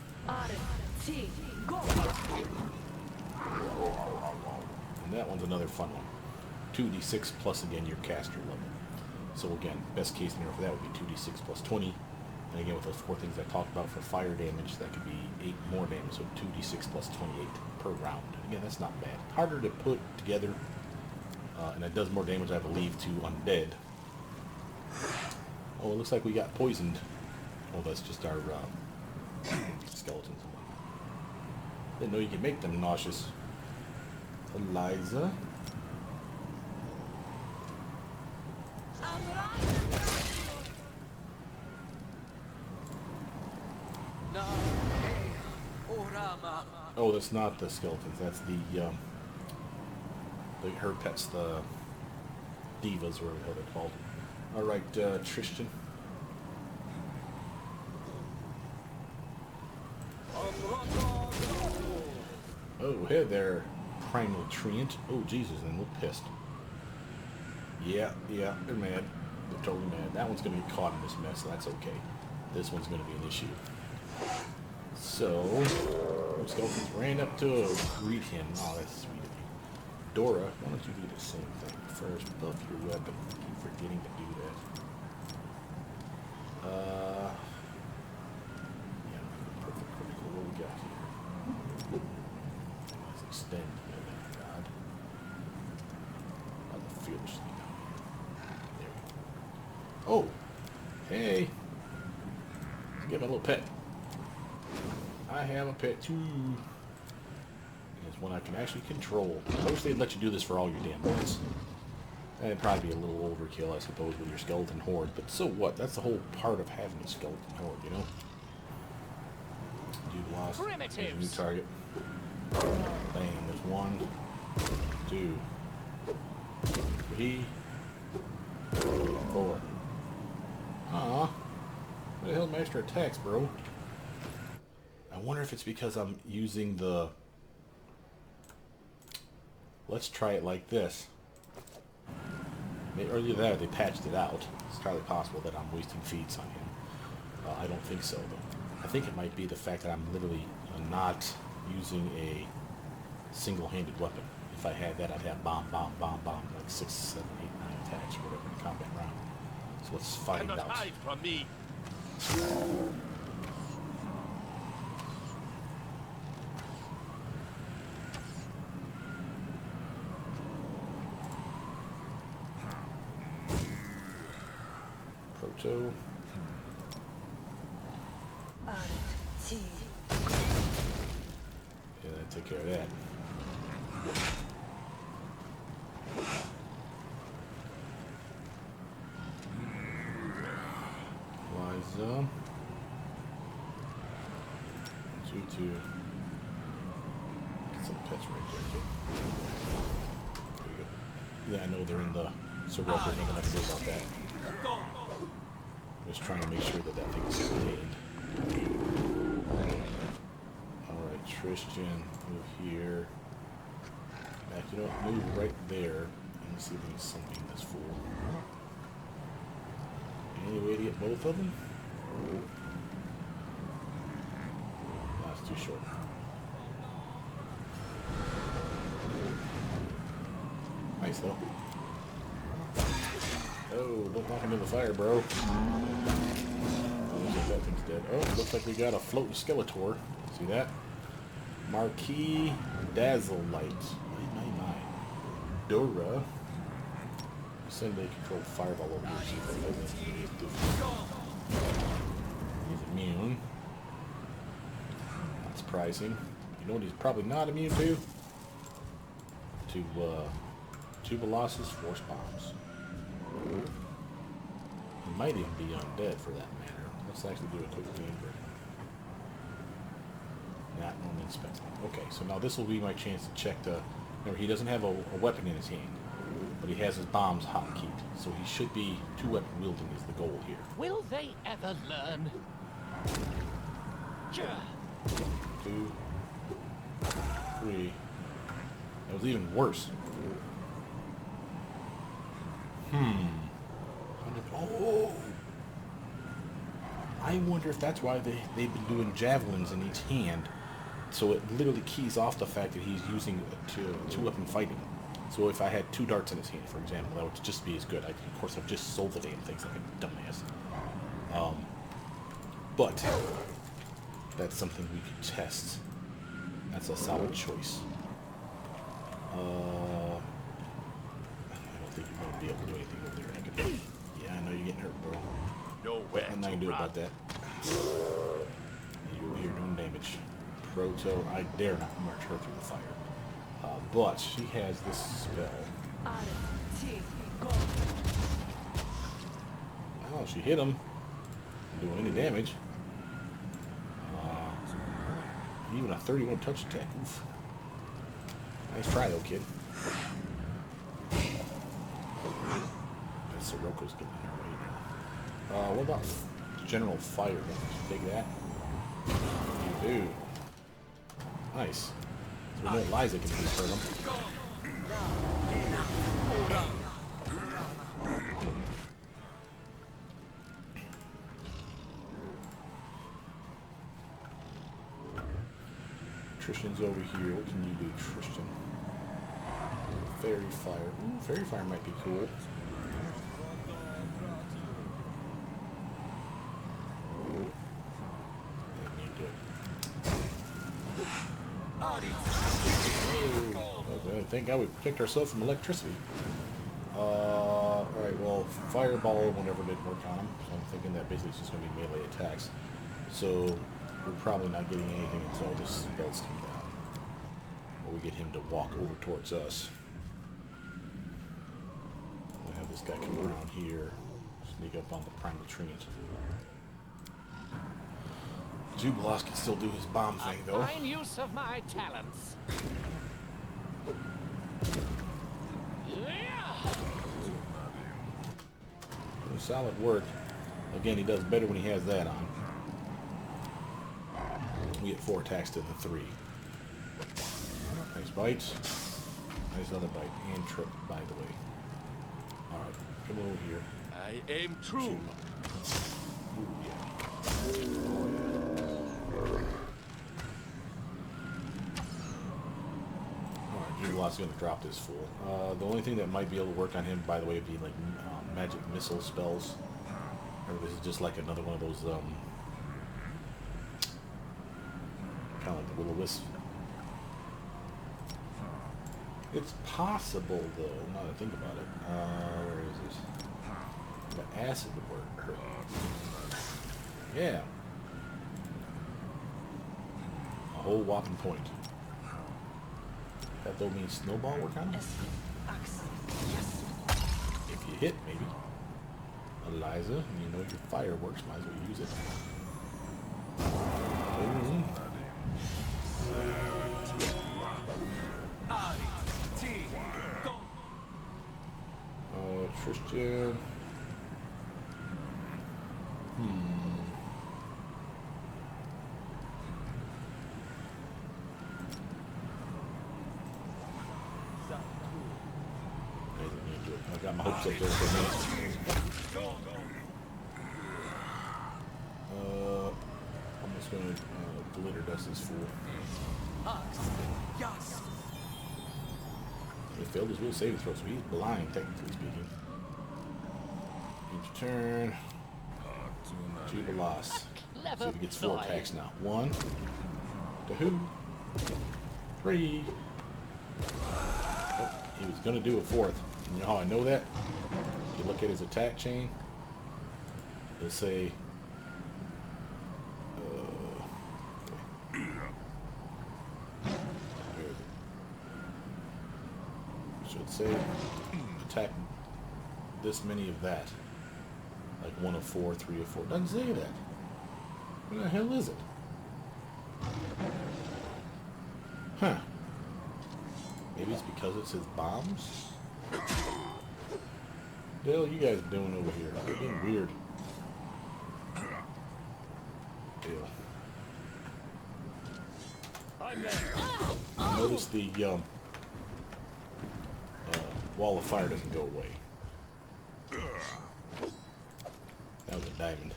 S1: And that one's another fun one. 2d6 plus, again, your caster level. So again, best case scenario for that would be 2d6 plus 20. And again, with those 4 things I talked about for fire damage, that could be 8 more damage. So 2d6 plus 28 per round. Again, that's not bad. Harder to put together. And it does more damage, I believe, to undead. Oh, it looks like we got poisoned. Oh, that's just our skeletons. Didn't know you could make them nauseous. Eliza. Oh, that's not the skeletons. That's her pets, the divas, or whatever they're called. All right, Tristan. Oh, hey there, primal treant. Oh, Jesus, and we're pissed. Yeah, they're mad. They're totally mad. That one's going to get caught in this mess, so that's okay. This one's going to be an issue. So, skeletons ran up to greet him. Oh, that's sweet of you. Dora, why don't you do the same thing first? Buff your weapon. I keep forgetting to do that. Yeah, perfect critical. What we got here? Let's extend. God. The fierce. There we go. Oh! Hey! Let's get my little pet. I have a pet too. It's one I can actually control. I wish they'd let you do this for all your damn pets. That'd probably be a little overkill, I suppose, with your skeleton horde. But so what? That's the whole part of having a skeleton horde, you know? Dude lost. There's a new target. Bang. There's 1, 2, 3, 4. Aw. Where the hell master attacks, bro? I wonder if it's because I'm using the... Let's try it like this. Maybe earlier that they patched it out. It's entirely possible that I'm wasting feats on him. I don't think so, though. I think it might be the fact that I'm literally not using a single-handed weapon. If I had that, I'd have bomb, like 6, 7, 8, 9 attacks or whatever in a combat round. So let's find out.
S3: Hide from me.
S1: Proto. Yeah, that took care of that. Liza. 2-2. Get some pets right there, too. There you go. Yeah, I know they're in the circle. There's nothing I can do about that. Just trying to make sure that that thing is contained. Alright, Tristan, move here. Back it up, move right there. And see if we can sunbeam this fool. Any way to get both of them? That's too short. Nice though. Oh, don't knock him in the fire, bro. Looks like that thing's dead. Oh, looks like we got a floating Skeletor. See that? Marquis Dazzle Light. My. Dora. Send a controlled fireball over here. See if that He's immune. Not surprising. You know what he's probably not immune to? To Tubelosis Force Bombs. He might even be undead for that matter. Let's actually do a quick gameplay. Not on inspecting. Okay, so now this will be my chance to check the... Remember, he doesn't have a weapon in his hand, but he has his bombs hotkeyed. So he should be two-weapon wielding is the goal here.
S2: Will they ever learn?
S1: 2, 3. That was even worse. Oh! I wonder if that's why they've been doing javelins in each hand. So it literally keys off the fact that he's using two-weapon fighting. So if I had 2 darts in his hand, for example, that would just be as good. Of course, I've just sold the damn things like a dumbass. But that's something we could test. That's a solid choice. I don't think you're going to be able to do anything over there. I could, yeah, I know you're getting hurt, bro.
S3: Nowhere
S1: I'm not going to do about that. You're over here doing damage. Proto, I dare not march her through the fire. But she has this spell. Oh, she hit him. Not doing any damage. Even a 31 touch attack. Oof. Nice try though, kid. Soroko's getting in her way now. What about General Fire? Take that. You do. Nice. So we know Liza can hurt him. Tristan's over here. What can you do, Tristan? Fairy Fire. Ooh, Fairy Fire might be cool. Thank God we protect ourselves from electricity. Alright, well, Fireball whenever didn't work on him, so I'm thinking that basically it's just going to be melee attacks. So we're probably not getting anything until this spells come down. Or we get him to walk over towards us. We'll have this guy come around here, sneak up on the primal treant. Jubilos can still do his bomb thing, though.
S2: Fine use of my talents.
S1: Solid work. Again, he does better when he has that on. We get 4 attacks to the 3. Nice bites. Nice other bite. And trip, by the way. Alright, come over here.
S3: I aim true.
S1: Ooh, yeah. Jubilot's going to drop this fool. The only thing that might be able to work on him, by the way, would be like magic missile spells. Or this is just like another one of those, kind of like the will-o-wisp. It's possible, though, now that I think about it. Where is this? The acid would work. Yeah. A whole whopping point. That though means snowball work on him? If you hit, maybe. Eliza, you know your fireworks, might as well use it. Tristan. I got my hopes up there for a minute. I'm just going to glitter dust this fool. He failed his will saving throw, so he's blind, technically speaking. Each turn. Jubilos. See if he gets 4 attacks now. 1, 2, 3. Oh, he was going to do a 4th. You know how I know that? You look at his attack chain. It'll say, where is it? It should say attack this many of that. Like 1 of 4, 3 of 4. Doesn't say that. Where the hell is it? Huh. Maybe it's because it's his bombs? What the hell are you guys doing over here? You're being weird. Ew. Notice the wall of fire doesn't go away. That was a diamond.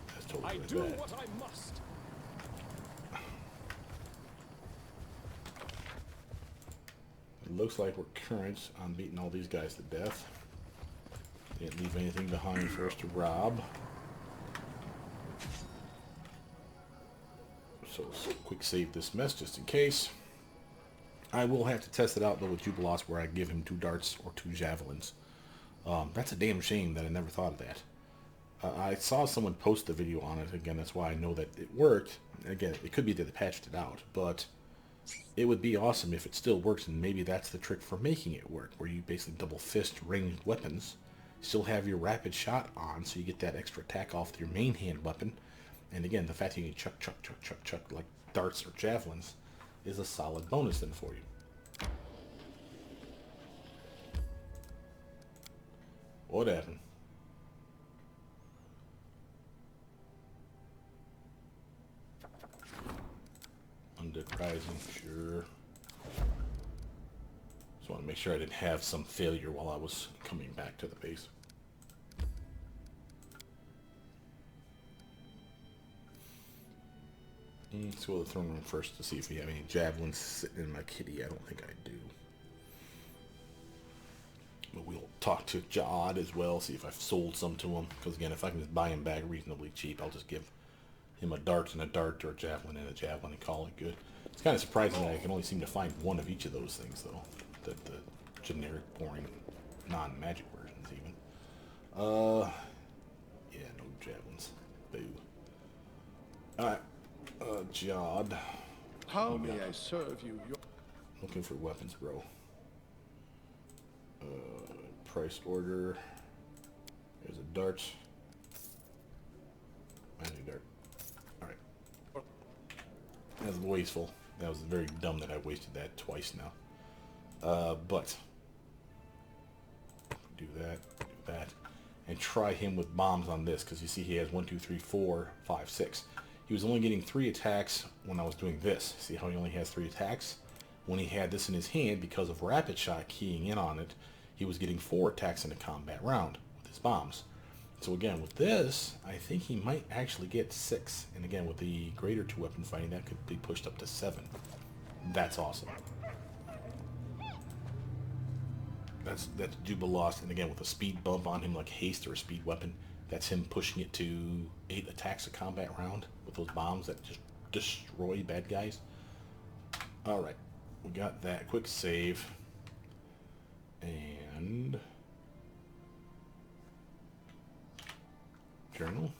S1: That's totally
S3: I do what I must.
S1: looks like we're current on beating all these guys to death. Didn't leave anything behind for us to rob. So let's quick save this mess just in case. I will have to test it out though with Jubilos, where I give him 2 darts or 2 javelins. That's a damn shame that I never thought of that. I saw someone post the video on it. Again, that's why I know that it worked. Again, it could be that they patched it out, but it would be awesome if it still works, and maybe that's the trick for making it work, where you basically double fist ranged weapons, still have your rapid shot on, so you get that extra attack off your main hand weapon. And again, the fact that you can chuck like darts or javelins is a solid bonus then for you. What happened? Undead Rising, sure. Just want to make sure I didn't have some failure while I was coming back to the base. Let's go to the throne room first to see if we have any javelins sitting in my kitty. I don't think I do. But we'll talk to Jod as well, see if I've sold some to him. Because again, if I can just buy him back reasonably cheap, I'll just give him a dart and a dart, or a javelin and a javelin, and call it good. It's kind of surprising that I can only seem to find one of each of those things, though. The generic, boring, non-magic versions, even. Yeah, no javelins. Boo. Alright. Jod.
S3: How may I serve you?
S1: Looking for weapons, bro. Price order. There's a dart. Magic dart. Alright. That was wasteful. That was very dumb that I wasted that twice now. But do that, and try him with bombs on this, because you see he has 1, 2, 3, 4, 5, 6. He was only getting 3 attacks when I was doing this. See how he only has 3 attacks? When he had this in his hand, because of rapid shot keying in on it, he was getting 4 attacks in a combat round with his bombs. So again, with this, I think he might actually get 6. And again, with the greater 2 weapon fighting, that could be pushed up to 7. That's awesome. That's Jubilos, and again with a speed bump on him like haste or a speed weapon, that's him pushing it to 8 attacks a combat round with those bombs that just destroy bad guys. Alright, we got that. Quick save. And journal.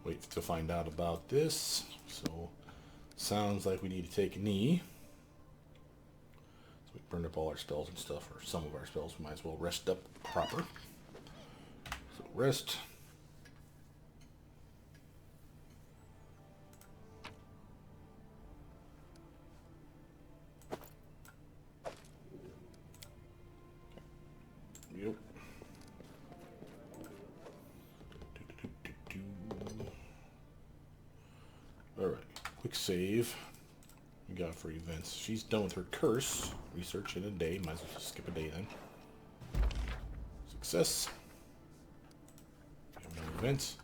S1: Wait to find out about this. So, sounds like we need to take a knee. So we burned up all our spells and stuff, or some of our spells. We might as well rest up proper. So rest. Yep. Alright, quick save. We got for events. She's done with her curse. Research in a day. Might as well just skip a day then. Success. Events.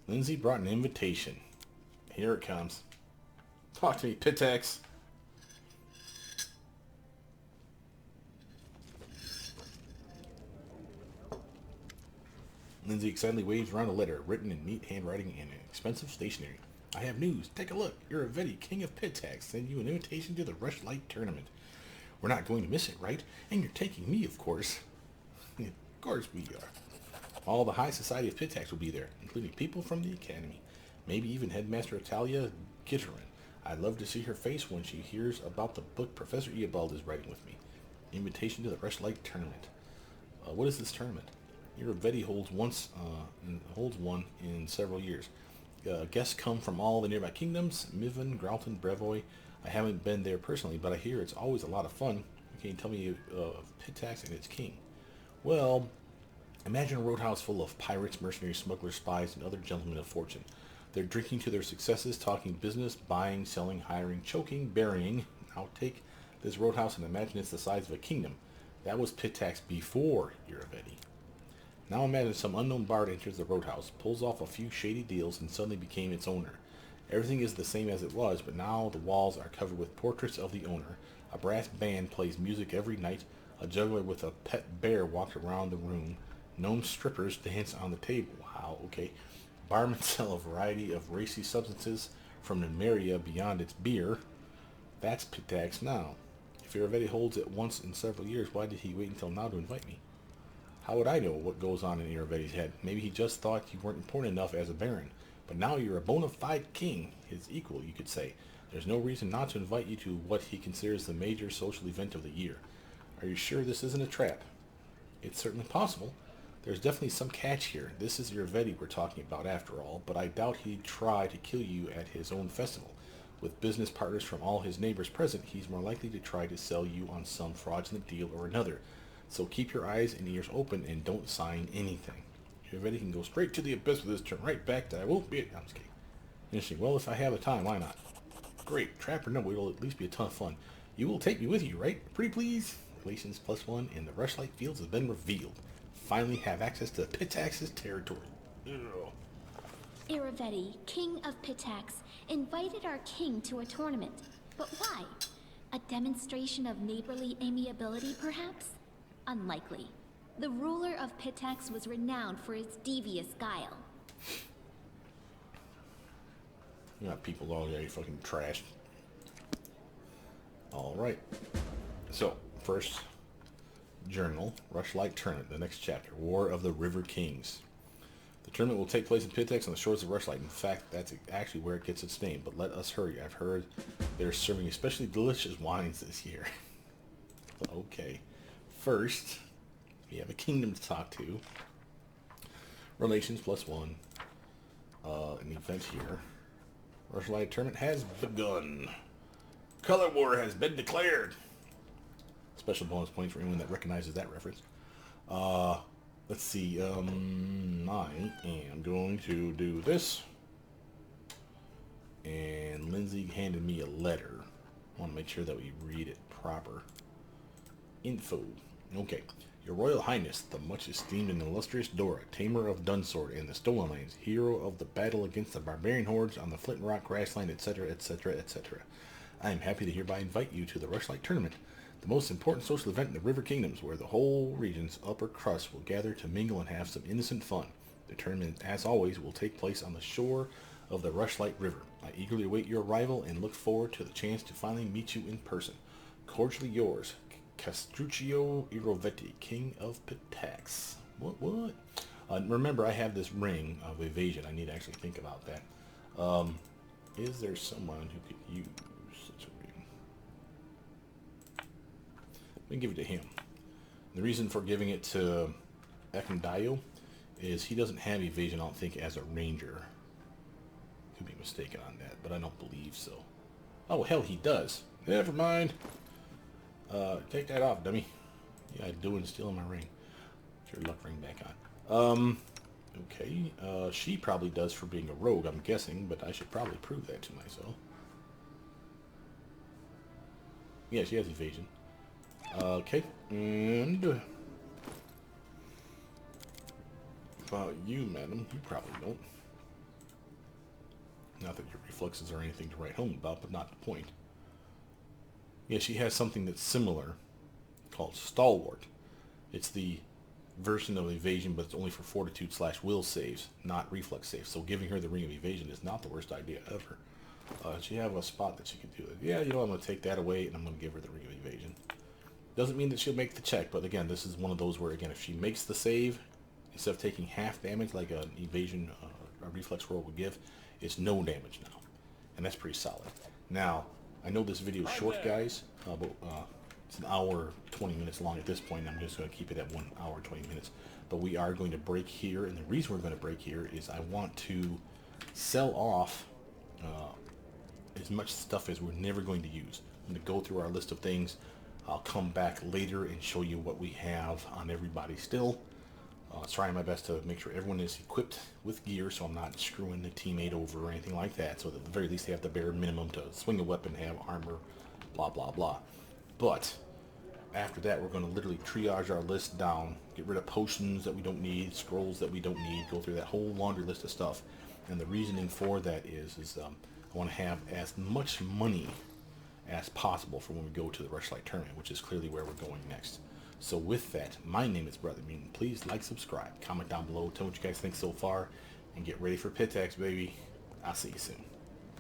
S1: Lindsay brought an invitation. Here it comes. Talk to me, Pitax. Lindsay excitedly waves around a letter, written in neat handwriting and expensive stationery. I have news. Take a look. Your Aveti, King of Pitax, send you an invitation to the Rushlight Tournament. We're not going to miss it, right? And you're taking me, of course. Of course we are. All the high society of Pitax will be there, including people from the Academy. Maybe even Headmaster Italia Gitterin. I'd love to see her face when she hears about the book Professor Eobald is writing with me. Invitation to the Rushlight Tournament. What is this tournament? Your Aveti holds one in several years. Guests come from all the nearby kingdoms, Mivan, Gralton, Brevoy. I haven't been there personally, but I hear it's always a lot of fun. Can you tell me of Pitax and its king? Well, imagine a roadhouse full of pirates, mercenaries, smugglers, spies, and other gentlemen of fortune. They're drinking to their successes, talking business, buying, selling, hiring, choking, burying. Now take this roadhouse and imagine it's the size of a kingdom. That was Pitax before your Aveti. Now imagine some unknown bard enters the roadhouse, pulls off a few shady deals, and suddenly became its owner. Everything is the same as it was, but now the walls are covered with portraits of the owner. A brass band plays music every night. A juggler with a pet bear walks around the room. Gnome strippers dance on the table. Wow, okay. Barmen sell a variety of racy substances from Numeria beyond its beer. That's Pitax now. If Iravetti holds it once in several years, why did he wait until now to invite me? How would I know what goes on in Iravetti's head? Maybe he just thought you weren't important enough as a baron. But now you're a bona fide king, his equal, you could say. There's no reason not to invite you to what he considers the major social event of the year. Are you sure this isn't a trap? It's certainly possible. There's definitely some catch here. This is Iravetti we're talking about after all, but I doubt he'd try to kill you at his own festival. With business partners from all his neighbors present, he's more likely to try to sell you on some fraudulent deal or another. So keep your eyes and ears open and don't sign anything. Iravetti can go straight to the abyss with this, turn right back to I won't be it. I'm just kidding. Interesting. Well, if I have the time, why not? Great. Trap or no, it'll at least be a ton of fun. You will take me with you, right? Pretty please? Relations +1 and the Rushlight Fields has been revealed. Finally have access to Pitax's territory. Ugh.
S4: Iravetti, king of Pitax, invited our king to a tournament. But why? A demonstration of neighborly amiability, perhaps? Unlikely. The ruler of Pitax was renowned for his devious guile.
S1: You got people all there, you fucking trash. Alright. So, first journal, Rushlight Tournament, the next chapter, War of the River Kings. The tournament will take place in Pitax on the shores of Rushlight. In fact, that's actually where it gets its name, but let us hurry. I've heard they're serving especially delicious wines this year. Okay. First, we have a kingdom to talk to. Relations +1. An event here. Rushlight Tournament has begun. Color War has been declared. Special bonus points for anyone that recognizes that reference. Let's see. I am going to do this. And Lindsay handed me a letter. I want to make sure that we read it proper. Info. Okay. Your Royal Highness, the much esteemed and illustrious Dorraj, tamer of Dunsword and the Stolen Lands, hero of the battle against the barbarian hordes on the Flint Rock grassland, etc., etc., etc. I am happy to hereby invite you to the Rushlight Tournament, the most important social event in the River Kingdoms, where the whole region's upper crust will gather to mingle and have some innocent fun. The tournament, as always, will take place on the shore of the Rushlight River. I eagerly await your arrival and look forward to the chance to finally meet you in person. Cordially yours, Castruccio Iravetti, King of Pitax. What? Remember, I have this ring of evasion. I need to actually think about that. Is there someone who could use such a ring? Let me give it to him. The reason for giving it to Ekendayo is he doesn't have evasion, I don't think, as a ranger. Could be mistaken on that, but I don't believe so. Oh, hell, he does. Never mind. Take that off, dummy. Yeah, doing stealing my ring. Get your luck ring back on. Okay. She probably does for being a rogue, I'm guessing, but I should probably prove that to myself. Yeah, she has evasion. Okay. And about you, madam, you probably don't. Not that your reflexes are anything to write home about, but not the point. Yeah, she has something that's similar called Stalwart. It's the version of evasion, but it's only for fortitude/will saves, not reflex saves. So giving her the ring of evasion is not the worst idea ever. She have a spot that she could do it. Yeah, you know, I'm going to take that away, and I'm going to give her the ring of evasion. Doesn't mean that she'll make the check, but again, this is one of those where, again, if she makes the save, instead of taking half damage like an evasion a reflex roll would give, it's no damage now. And that's pretty solid. Now, I know this video is short, guys, but it's an hour, 20 minutes long at this point. I'm just going to keep it at 1 hour, 20 minutes. But we are going to break here, and the reason we're going to break here is I want to sell off as much stuff as we're never going to use. I'm going to go through our list of things. I'll come back later and show you what we have on everybody still. Trying my best to make sure everyone is equipped with gear, so I'm not screwing the teammate over or anything like that. So at the very least, they have the bare minimum to swing a weapon, have armor, blah, blah, blah. But after that, we're going to literally triage our list down, get rid of potions that we don't need, scrolls that we don't need, go through that whole laundry list of stuff. And the reasoning for that is I want to have as much money as possible for when we go to the Rushlight Tournament, which is clearly where we're going next. So with that, my name is Brother Mutant. Please like, subscribe, comment down below, tell me what you guys think so far, and get ready for Pitax, baby. I'll see you soon.